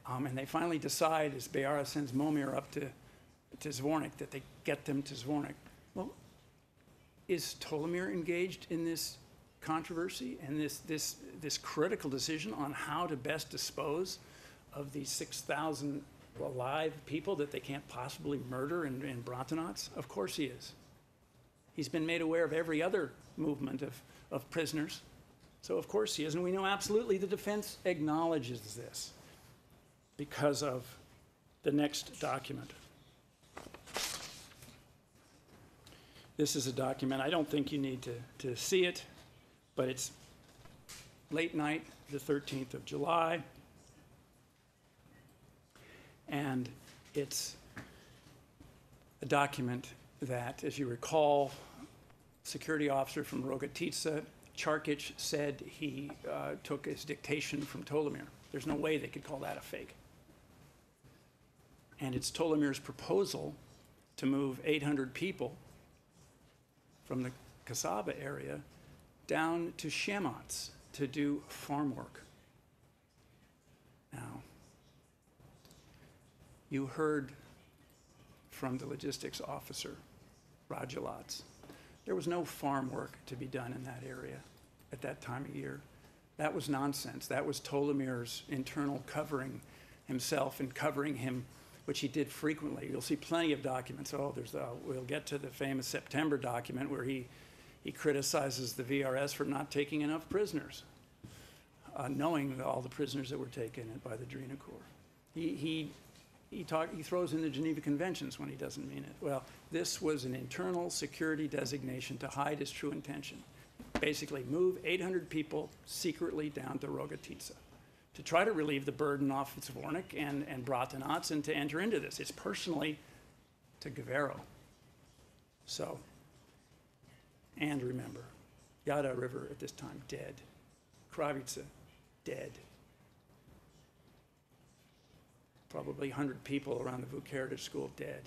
And they finally decide, as Beara sends Momir up to Zvornik, that they get them to Zvornik. Well, is Tolimir engaged in this controversy and this critical decision on how to best dispose of these 6,000 alive people that they can't possibly murder in Bratunac? Of course he is. He's been made aware of every other movement of prisoners. So of course he is, and we know absolutely the defense acknowledges this because of the next document. This is a document, I don't think you need to see it, but it's late night, the 13th of July, and it's a document that, as you recall, security officer from Rogatica, Charkic, said he took his dictation from Tolimir. There's no way they could call that a fake. And it's Tolimir's proposal to move 800 people from the Kasaba area down to Shemots to do farm work. Now, you heard from the logistics officer, Rajalats. There was no farm work to be done in that area at that time of year. That was nonsense. That was Tolimir's internal covering himself and covering him which he did frequently. You'll see plenty of documents. Oh, we'll get to the famous September document where he criticizes the VRS for not taking enough prisoners, knowing all the prisoners that were taken by the Drina Corps. He throws in the Geneva Conventions when he doesn't mean it. Well, this was an internal security designation to hide his true intention. Basically, move 800 people secretly down to Rogatica to try to relieve the burden off Zvornik and Bratanac and to enter into this. It's personally to Guevara. So, and remember, Yada River at this time, dead. Kravica, dead. Probably 100 people around the Vuk Heritage School dead.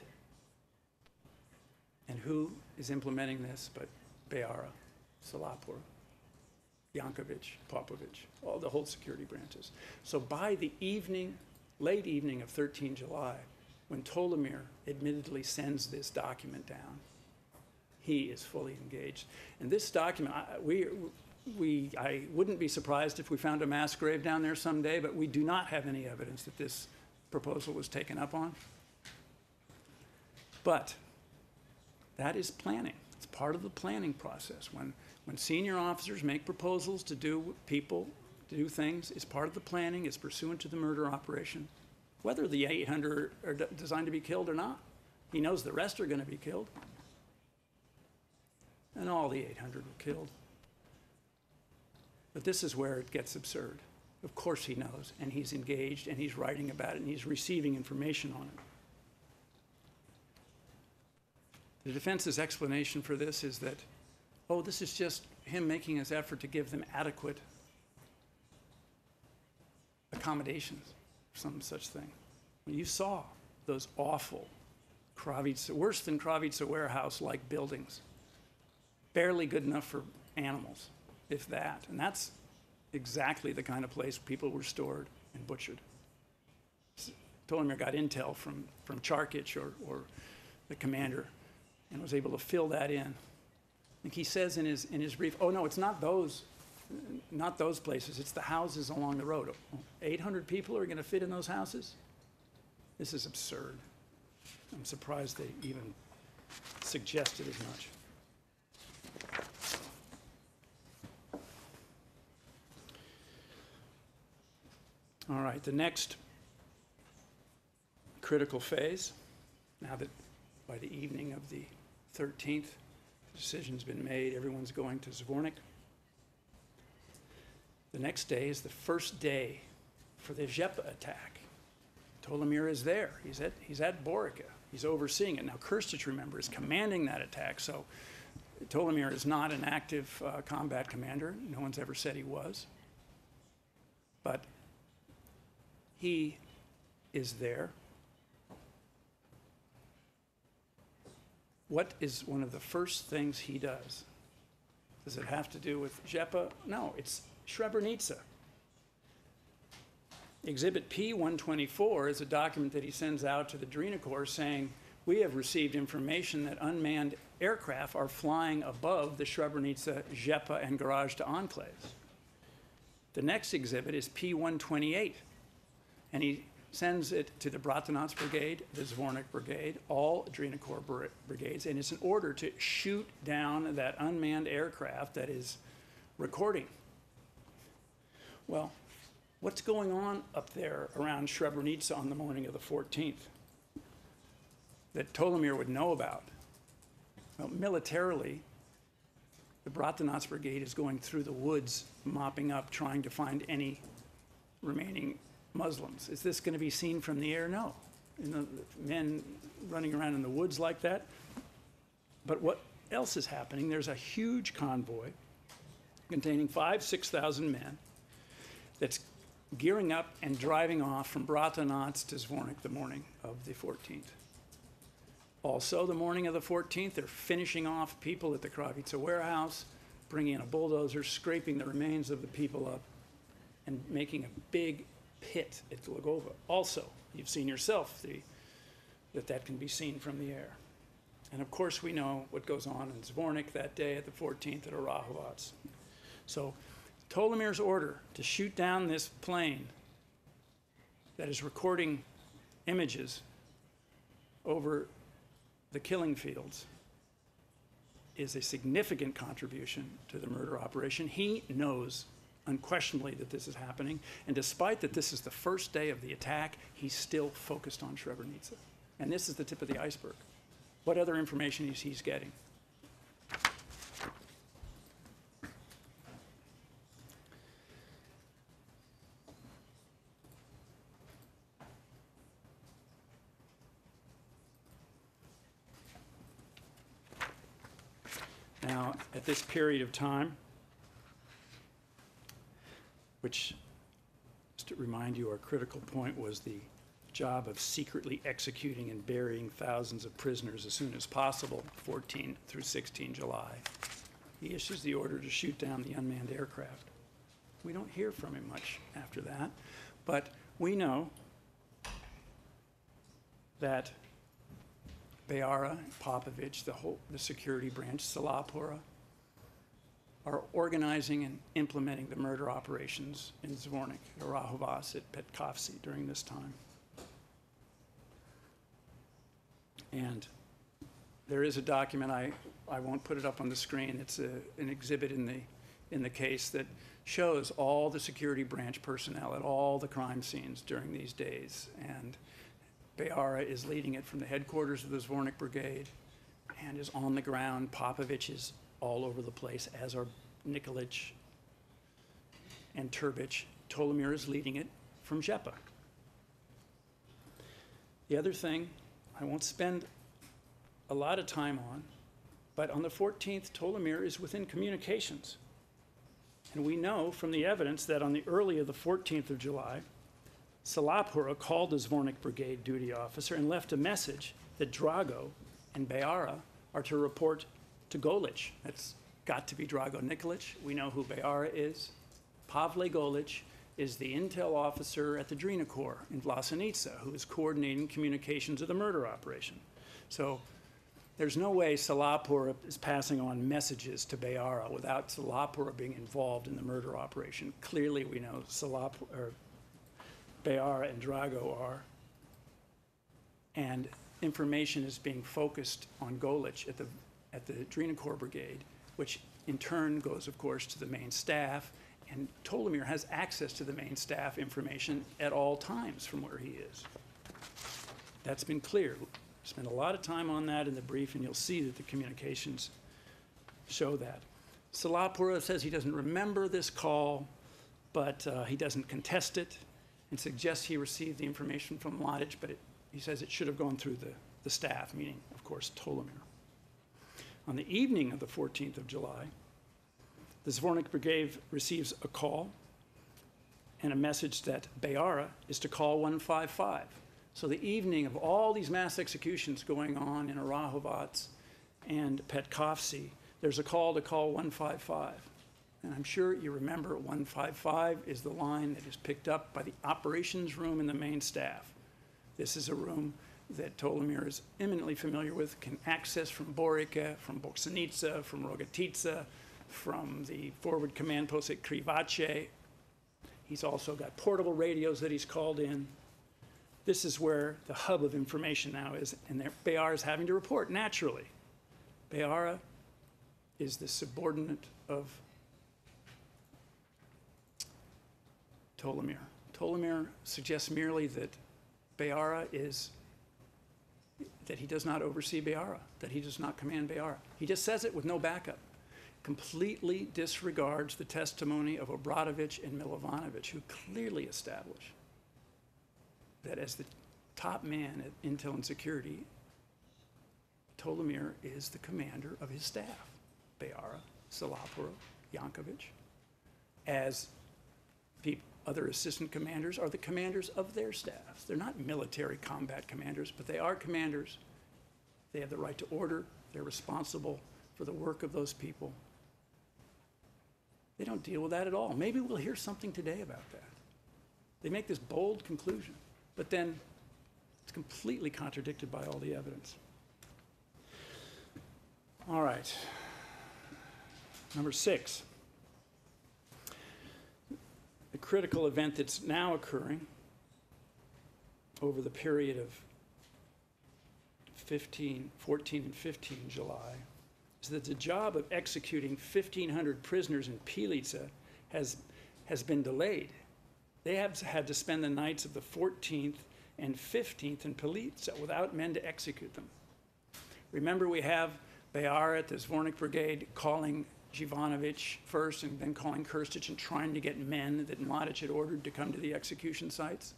And who is implementing this but Beara, Solapur, Yankovic, Popovich, all the whole security branches. So by the evening, late evening of 13 July, when Tolimir admittedly sends this document down, he is fully engaged. And this document, I wouldn't be surprised if we found a mass grave down there someday, but we do not have any evidence that this proposal was taken up on. But that is planning. It's part of the planning process. When senior officers make proposals to do things, it's part of the planning, it's pursuant to the murder operation, whether the 800 are designed to be killed or not. He knows the rest are going to be killed. And all the 800 were killed. But this is where it gets absurd. Of course he knows, and he's engaged, and he's writing about it, and he's receiving information on it. The defense's explanation for this is that, oh, this is just him making his effort to give them adequate accommodations, some such thing. When you saw those awful Kravica, worse than Kravica warehouse-like buildings, barely good enough for animals, if that. And that's exactly the kind of place people were stored and butchered. Tolimir got intel from Charkic or the commander and was able to fill that in. I think he says in his brief, oh no, it's not those places, it's the houses along the road. 800 people are going to fit in those houses? This is absurd. I'm surprised they even suggested as much. All right, the next critical phase, now that by the evening of the 13th, the decision's been made, everyone's going to Zvornik. The next day is the first day for the Žepa attack. Tolimir is there. He's at Borica. He's overseeing it. Now, Krstić, remember, is commanding that attack, so Tolimir is not an active combat commander. No one's ever said he was. But he is there. What is one of the first things he does? Does it have to do with Žepa? No, it's Srebrenica. Exhibit P-124 is a document that he sends out to the Drina Corps saying, we have received information that unmanned aircraft are flying above the Srebrenica, Žepa, and Gorazde enclaves. The next exhibit is P-128, and he sends it to the Bratanac Brigade, the Zvornik Brigade, all Drina Corps brigades, and it's an order to shoot down that unmanned aircraft that is recording. Well, what's going on up there around Srebrenica on the morning of the 14th that Tolimir would know about? Well, militarily, the Bratanac Brigade is going through the woods, mopping up, trying to find any remaining Muslims. Is this going to be seen from the air? No. Men running around in the woods like that. But what else is happening? There's a huge convoy containing 6,000 men that's gearing up and driving off from Bratanac to Zvornik the morning of the 14th. Also, the morning of the 14th, they're finishing off people at the Kravica warehouse, bringing in a bulldozer, scraping the remains of the people up, and making a big pit at Glagova. Also, you've seen yourself that can be seen from the air. And of course, we know what goes on in Zvornik that day at the 14th at Orahovac. So Tolimir's order to shoot down this plane that is recording images over the killing fields is a significant contribution to the murder operation. He knows unquestionably that this is happening, and despite that this is the first day of the attack, he's still focused on Srebrenica. And this is the tip of the iceberg. What other information is he getting? Now, at this period of time, which, just to remind you, our critical point was the job of secretly executing and burying thousands of prisoners as soon as possible, 14 through 16 July. He issues the order to shoot down the unmanned aircraft. We don't hear from him much after that, but we know that Beara, Popovich, the security branch, Salapura, are organizing and implementing the murder operations in Zvornik, at Rahovas, at Petkovsky during this time. And there is a document, I won't put it up on the screen, it's an exhibit in the case that shows all the security branch personnel at all the crime scenes during these days. And Beara is leading it from the headquarters of the Zvornik Brigade and is on the ground. Popovich is all over the place, as are Nikolic and Turbich. Tolimir is leading it from Zhepa. The other thing I won't spend a lot of time on, but on the 14th, Tolimir is within communications. And we know from the evidence that on the early of the 14th of July, Salapura called the Zvornik Brigade duty officer and left a message that Drago and Beara are to report to Golic. That's got to be Drago Nikolic. We know who Beara is. Pavle Golic is the intel officer at the Drina Corps in Vlasenica, who is coordinating communications of the murder operation. So there's no way Salapura is passing on messages to Beara without Salapura being involved in the murder operation. Clearly we know Beara and Drago are. And information is being focused on Golic at the Drina Corps Brigade, which in turn goes, of course, to the main staff. And Tolimir has access to the main staff information at all times from where he is. That's been clear. Spent a lot of time on that in the brief, and you'll see that the communications show that. Salapura says he doesn't remember this call, but he doesn't contest it and suggests he received the information from Mladic, but he says it should have gone through the staff, meaning, of course, Tolimir. On the evening of the 14th of July, the Zvornik Brigade receives a call and a message that Beara is to call 155. So the evening of all these mass executions going on in Arahovats and Petkovsky, there's a call to call 155. And I'm sure you remember 155 is the line that is picked up by the operations room in the main staff. This is a room that Tolimir is eminently familiar with, can access from Borica, from Boksanica, from Rogatica, from the forward command post at Krivace. He's also got portable radios that he's called in. This is where the hub of information now is, and Beara is having to report naturally. Beara is the subordinate of Tolimir. Tolimir suggests merely that that he does not oversee Beara, that he does not command Beara. He just says it with no backup. Completely disregards the testimony of Obradovich and Milovanovic, who clearly establish that as the top man at Intel and Security, Tolimir is the commander of his staff. Beara, Salapura, Yankovic, as the other assistant commanders are the commanders of their staffs. They're not military combat commanders, but they are commanders. They have the right to order. They're responsible for the work of those people. They don't deal with that at all. Maybe we'll hear something today about that. They make this bold conclusion, but then it's completely contradicted by all the evidence. All right. Number 6. The critical event that's now occurring over the period of 14 and 15 July, is that the job of executing 1,500 prisoners in Pilica has been delayed. They have had to spend the nights of the 14th and 15th in Pilica without men to execute them. Remember, we have Bayar at the Zvornik Brigade calling Jivanovic first and then calling Krstić and trying to get men that Mladic had ordered to come to the execution sites.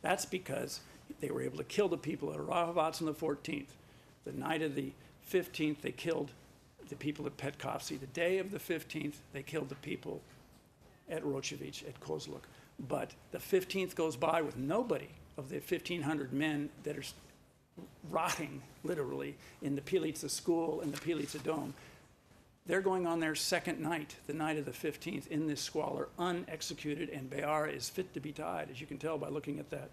That's because they were able to kill the people at Rahovac on the 14th. The night of the 15th, they killed the people at Petkovci. The day of the 15th, they killed the people at Rocevic, at Kozluk. But the 15th goes by with nobody of the 1,500 men that are rotting, literally, in the Pilica school and the Pilica dome. They're going on their second night, the night of the 15th, in this squalor, unexecuted, and Bayar is fit to be tied, as you can tell by looking at that.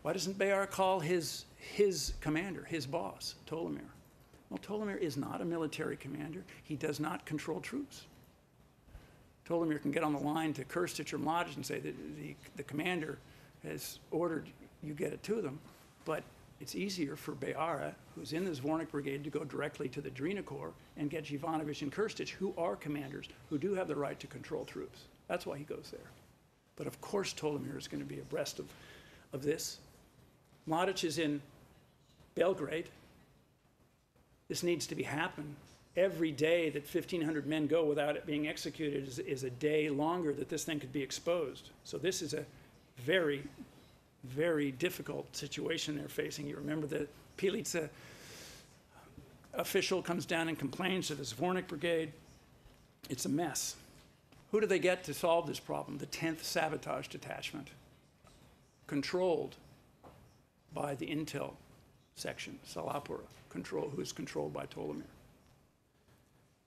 Why doesn't Bayar call his commander, his boss, Tolimir? Well, Tolimir is not a military commander. He does not control troops. Tolimir can get on the line to Krstić or Mladic and say that the commander has ordered you get it to them, but it's easier for Bayara, who's in the Zvornik Brigade, to go directly to the Drina Corps and get Jivanovic and Krstić, who are commanders, who do have the right to control troops. That's why he goes there. But of course Tolimir is going to be abreast of this. Mladic is in Belgrade. This needs to happen. Every day that 1,500 men go without it being executed is a day longer that this thing could be exposed. So this is a very, very difficult situation they're facing. You remember the Pilica official comes down and complains to the Zvornik Brigade. It's a mess. Who do they get to solve this problem? The 10th Sabotage Detachment, controlled by the Intel section, Salapura, who is controlled by Tolimir.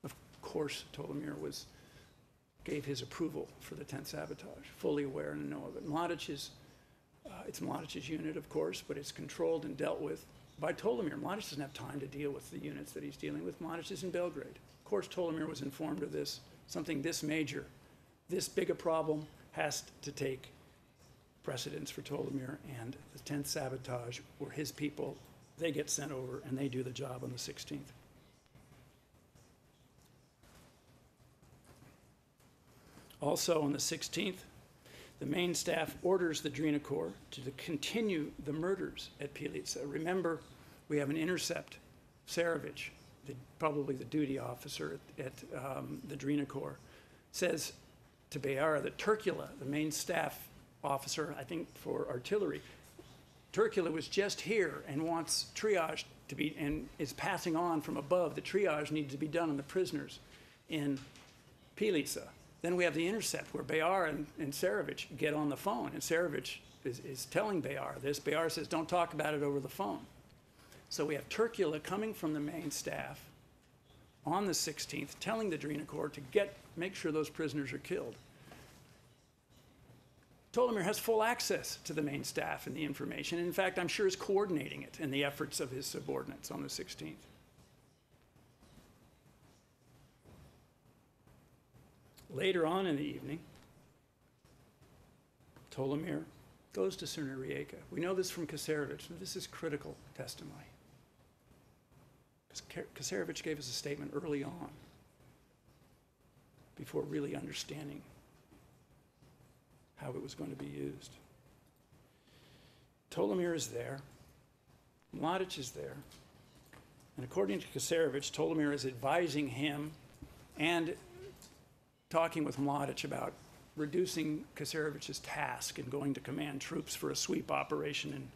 Of course, Tolimir gave his approval for the 10th Sabotage, fully aware and know of it. It's Mladic's unit, of course, but it's controlled and dealt with by Tolimir. Mladic doesn't have time to deal with the units that he's dealing with. Mladic is in Belgrade. Of course, Tolimir was informed of this. Something this major, this big a problem, has to take precedence for Tolimir, and the 10th Sabotage were his people. They get sent over, and they do the job on the 16th. Also on the 16th, the main staff orders the Drina Corps to continue the murders at Pilica. Remember, we have an intercept. Sarovic, probably the duty officer at the Drina Corps, says to Bayara that Turkula, the main staff officer, I think for artillery, Turkula was just here and wants triage to be, and is passing on from above. The triage needs to be done on the prisoners in Pilica. Then we have the intercept where Bayar and Sarovic get on the phone, and Sarovic is telling Bayar this. Bayar says, don't talk about it over the phone. So we have Turkula coming from the main staff on the 16th, telling the Drina Corps to make sure those prisoners are killed. Tolimir has full access to the main staff and the information. In fact, I'm sure is coordinating it in the efforts of his subordinates on the 16th. Later on in the evening, Tolimir goes to Crna Rijeka. We know this from Kasarevic. This is critical testimony. Kasarevic gave us a statement early on, before really understanding how it was going to be used. Tolimir is there. Mladic is there. And according to Kasarevic, Tolimir is advising him and talking with Mladic about reducing Kasarevic's task and going to command troops for a sweep operation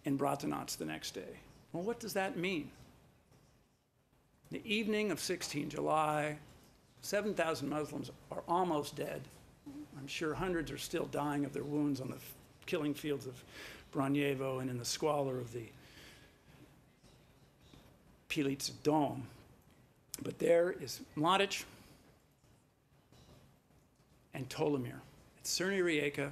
in Bratunac the next day. Well, what does that mean? The evening of 16 July, 7,000 Muslims are almost dead. I'm sure hundreds are still dying of their wounds on the killing fields of Branjevo and in the squalor of the Pilica Dome. But there is Mladic and Tolimir at Crna Rijeka,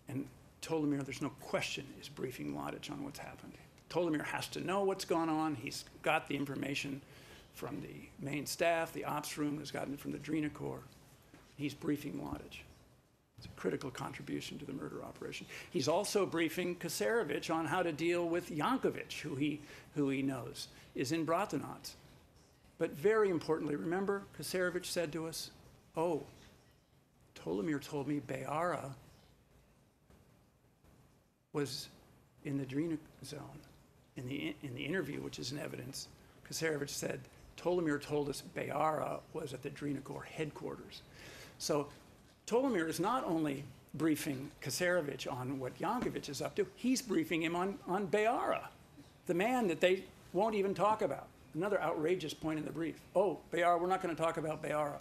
and Tolimir, there's no question, is briefing Mladic on what's happened. Tolimir has to know what's gone on. He's got the information from the main staff, the ops room has gotten it from the Drina Corps. He's briefing Mladic. It's a critical contribution to the murder operation. He's also briefing Kasarevich on how to deal with Yankovic, who he knows is in Bratunac. But very importantly, remember, Kasarevich said to us, oh, Tolimir told me Beara was in the Drina zone. In the interview, which is in evidence, Kasarevich said, Tolimir told us Beara was at the Drina Corps headquarters. So Tolimir is not only briefing Kasarevich on what Yankovic is up to, he's briefing him on Beara, the man that they won't even talk about. Another outrageous point in the brief. Oh, Beara, we're not going to talk about Beara.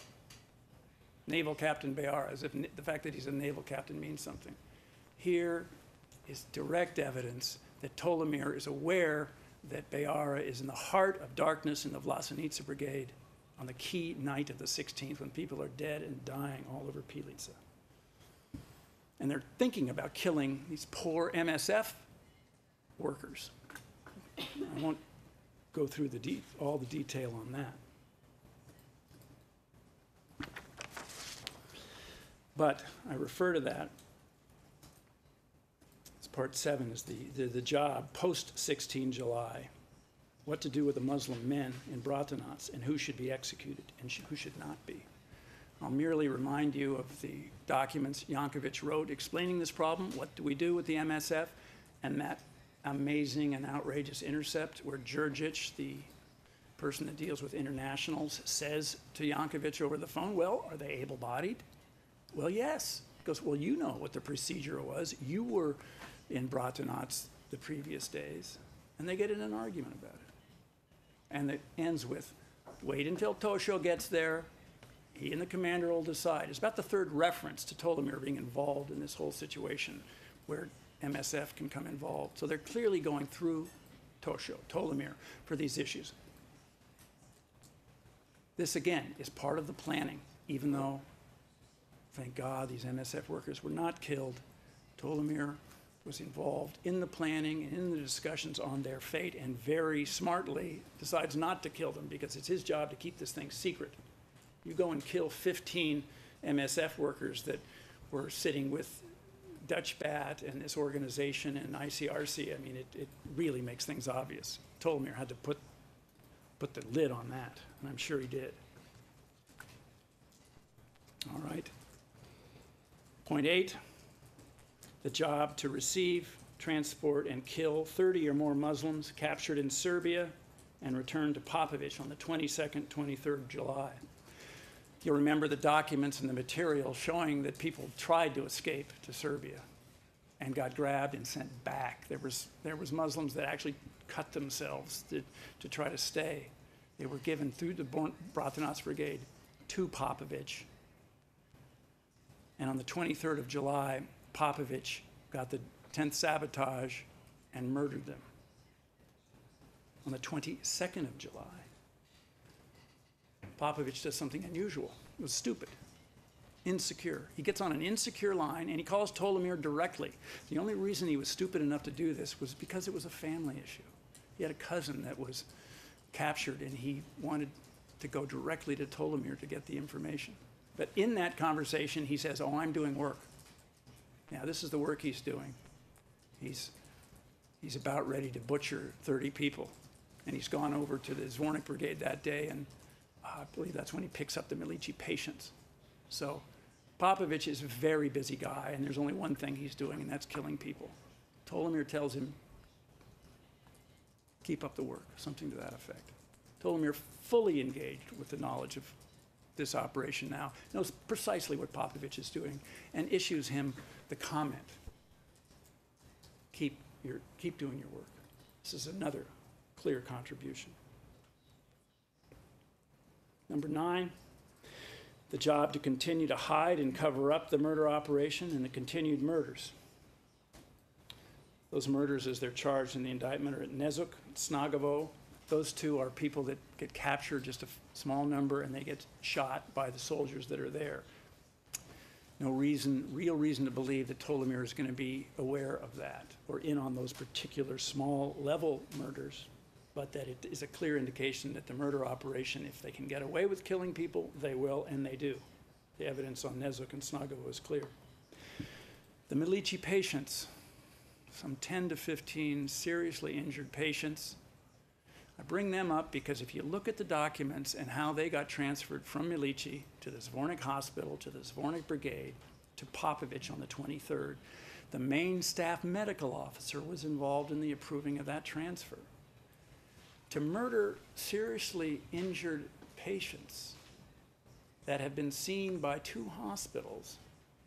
Naval Captain Beara, as if the fact that he's a naval captain means something. Here is direct evidence that Tolimir is aware that Beara is in the heart of darkness in the Vlasenica Brigade on the key night of the 16th when people are dead and dying all over Pilica. And they're thinking about killing these poor MSF workers. I won't go through all the detail on that. But I refer to that. It's part 7 is the job post 16 July. What to do with the Muslim men in Bratunac and who should be executed and who should not be. I'll merely remind you of the documents Yankovic wrote explaining this problem. What do we do with the MSF? And that amazing and outrageous intercept where Djurdjic, the person that deals with internationals, says to Yankovic over the phone, well, are they able-bodied? Well, yes. He goes, well, you know what the procedure was. You were in Bratunac the previous days. And they get in an argument about it. And it ends with, wait until Tosho gets there. He and the commander will decide. It's about the third reference to Tolimir being involved in this whole situation where MSF can come involved. So they're clearly going through Tolimir, for these issues. This, again, is part of the planning, even though, thank God, these MSF workers were not killed. Tolimir was involved in the planning and in the discussions on their fate and very smartly decides not to kill them because it's his job to keep this thing secret. You go and kill 15 MSF workers that were sitting with Dutch Bat and this organization and ICRC. I mean, it really makes things obvious. Tolimir had to put the lid on that, and I'm sure he did. All right. Point 8, the job to receive, transport, and kill 30 or more Muslims captured in Serbia and returned to Popovic on the 22nd, 23rd July. You'll remember the documents and the material showing that people tried to escape to Serbia and got grabbed and sent back. There was Muslims that actually cut themselves to try to stay. They were given through the Bratunac Brigade to Popovic. And on the 23rd of July, Popovic got the 10th sabotage and murdered them. On the 22nd of July, Popovic does something unusual. It was stupid, insecure. He gets on an insecure line and he calls Tolimir directly. The only reason he was stupid enough to do this was because it was a family issue. He had a cousin that was captured and he wanted to go directly to Tolimir to get the information. But in that conversation, he says, oh, I'm doing work. Now, this is the work he's doing. He's about ready to butcher 30 people. And he's gone over to the Zvornik Brigade that day, and I believe that's when he picks up the Milici patients. So Popovic is a very busy guy, and there's only one thing he's doing, and that's killing people. Tolimir tells him, keep up the work, something to that effect. Tolimir fully engaged with the knowledge of this operation now, knows precisely what Popovic is doing, and issues him the comment, keep doing your work. This is another clear contribution. Number 9, the job to continue to hide and cover up the murder operation and the continued murders. Those murders, as they're charged in the indictment, are at Nezuk, Snagovo. Those two are people that get captured, just a small number, and they get shot by the soldiers that are there. No real reason to believe that Tolimir is going to be aware of that or in on those particular small level murders, but that it is a clear indication that the murder operation, if they can get away with killing people, they will, and they do. The evidence on Nezuk and Snagovo is clear. The Milici patients, some 10 to 15 seriously injured patients. I bring them up because if you look at the documents and how they got transferred from Milici to the Zvornik Hospital, to the Zvornik Brigade, to Popovich on the 23rd, the main staff medical officer was involved in the approving of that transfer. To murder seriously injured patients that have been seen by 2 hospitals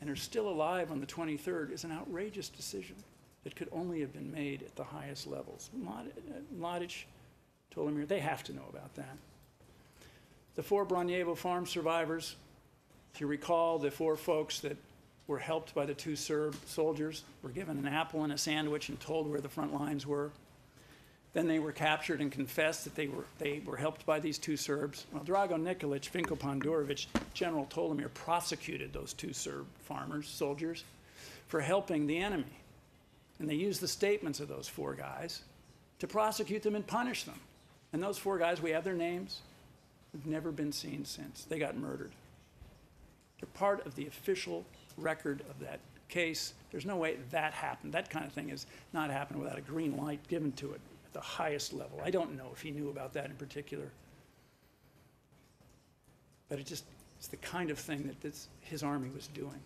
and are still alive on the 23rd is an outrageous decision that could only have been made at the highest levels. Mladic, Tolimir, they have to know about that. The 4 Branjevo farm survivors, if you recall, the 4 folks that were helped by the 2 Serb soldiers were given an apple and a sandwich and told where the front lines were. Then they were captured and confessed that they were helped by these 2 Serbs. Well, Drago Nikolic, Vinko Pandurovic, General Tolimir prosecuted those 2 Serb farmers, soldiers, for helping the enemy. And they used the statements of those 4 guys to prosecute them and punish them. And those 4 guys, we have their names, have never been seen since. They got murdered. They're part of the official record of that case. There's no way that happened. That kind of thing has not happened without a green light given to it at the highest level. I don't know if he knew about that in particular. But it's the kind of thing that his army was doing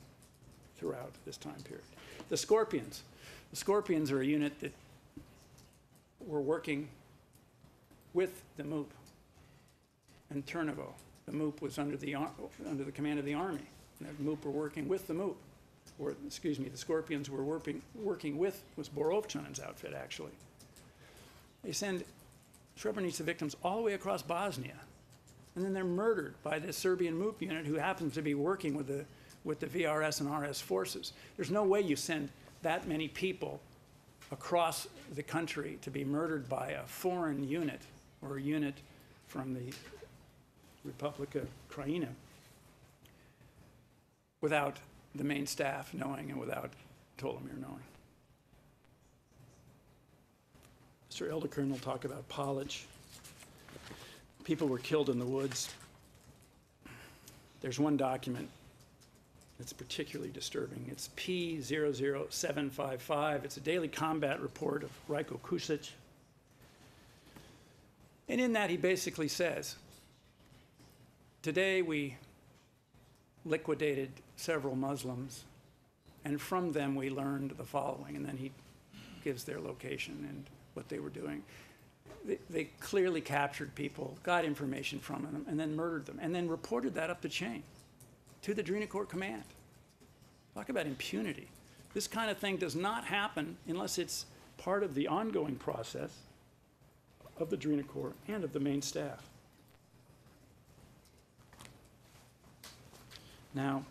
throughout this time period. The Scorpions. The Scorpions are a unit that were working with the MUP and Turnovo. The MUP was under the command of the army. And the MUP were working with the MUP. Or, excuse me, the Scorpions were working with, was Borovchan's outfit, actually. They send Srebrenica victims all the way across Bosnia. And then they're murdered by the Serbian MUP unit who happens to be working with the VRS and RS forces. There's no way you send that many people across the country to be murdered by a foreign unit or a unit from the Republika Krajina without the main staff knowing and without Tolimir knowing. Mr. Elderkern will talk about Polish. People were killed in the woods. There's one document that's particularly disturbing. It's P00755. It's a daily combat report of Rajko Kusic. And in that he basically says, today we liquidated several Muslims, and from them we learned the following, and then he gives their location and what they were doing. They clearly captured people, got information from them, and then murdered them, and then reported that up the chain to the Drina Corps command. Talk about impunity. This kind of thing does not happen unless it's part of the ongoing process of the Drina Corps and of the main staff. Now,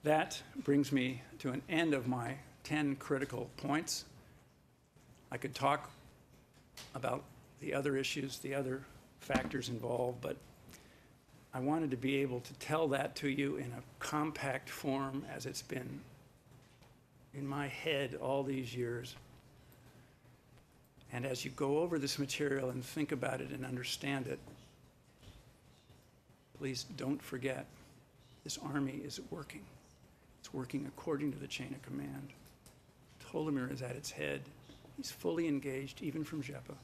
that brings me to an end of my 10 critical points. I could talk about the other issues, the other factors involved, but I wanted to be able to tell that to you in a compact form as it's been in my head all these years. And as you go over this material and think about it and understand it, please don't forget, this army is working. It's working according to the chain of command. Tolimir is at its head. He's fully engaged, even from Žepa.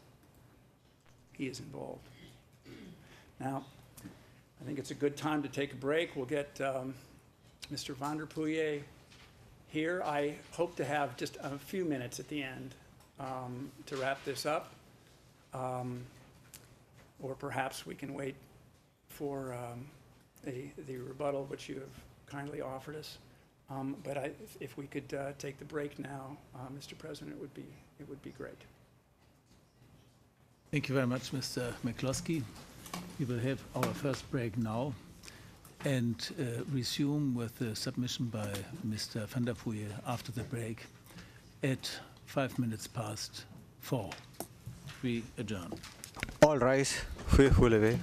He is involved. Now, I think it's a good time to take a break. We'll get Mr. van der Pouye here. I hope to have just a few minutes at the end to wrap this up. Or perhaps we can wait for the rebuttal which you have kindly offered us. But if we could take the break now, Mr. President, it would be great.
Thank you very much, Mr. McCloskey. We will have our first break now and resume with the submission by Mr. van der Pouye after the break at 4:05. We adjourn.
All rise. Will away.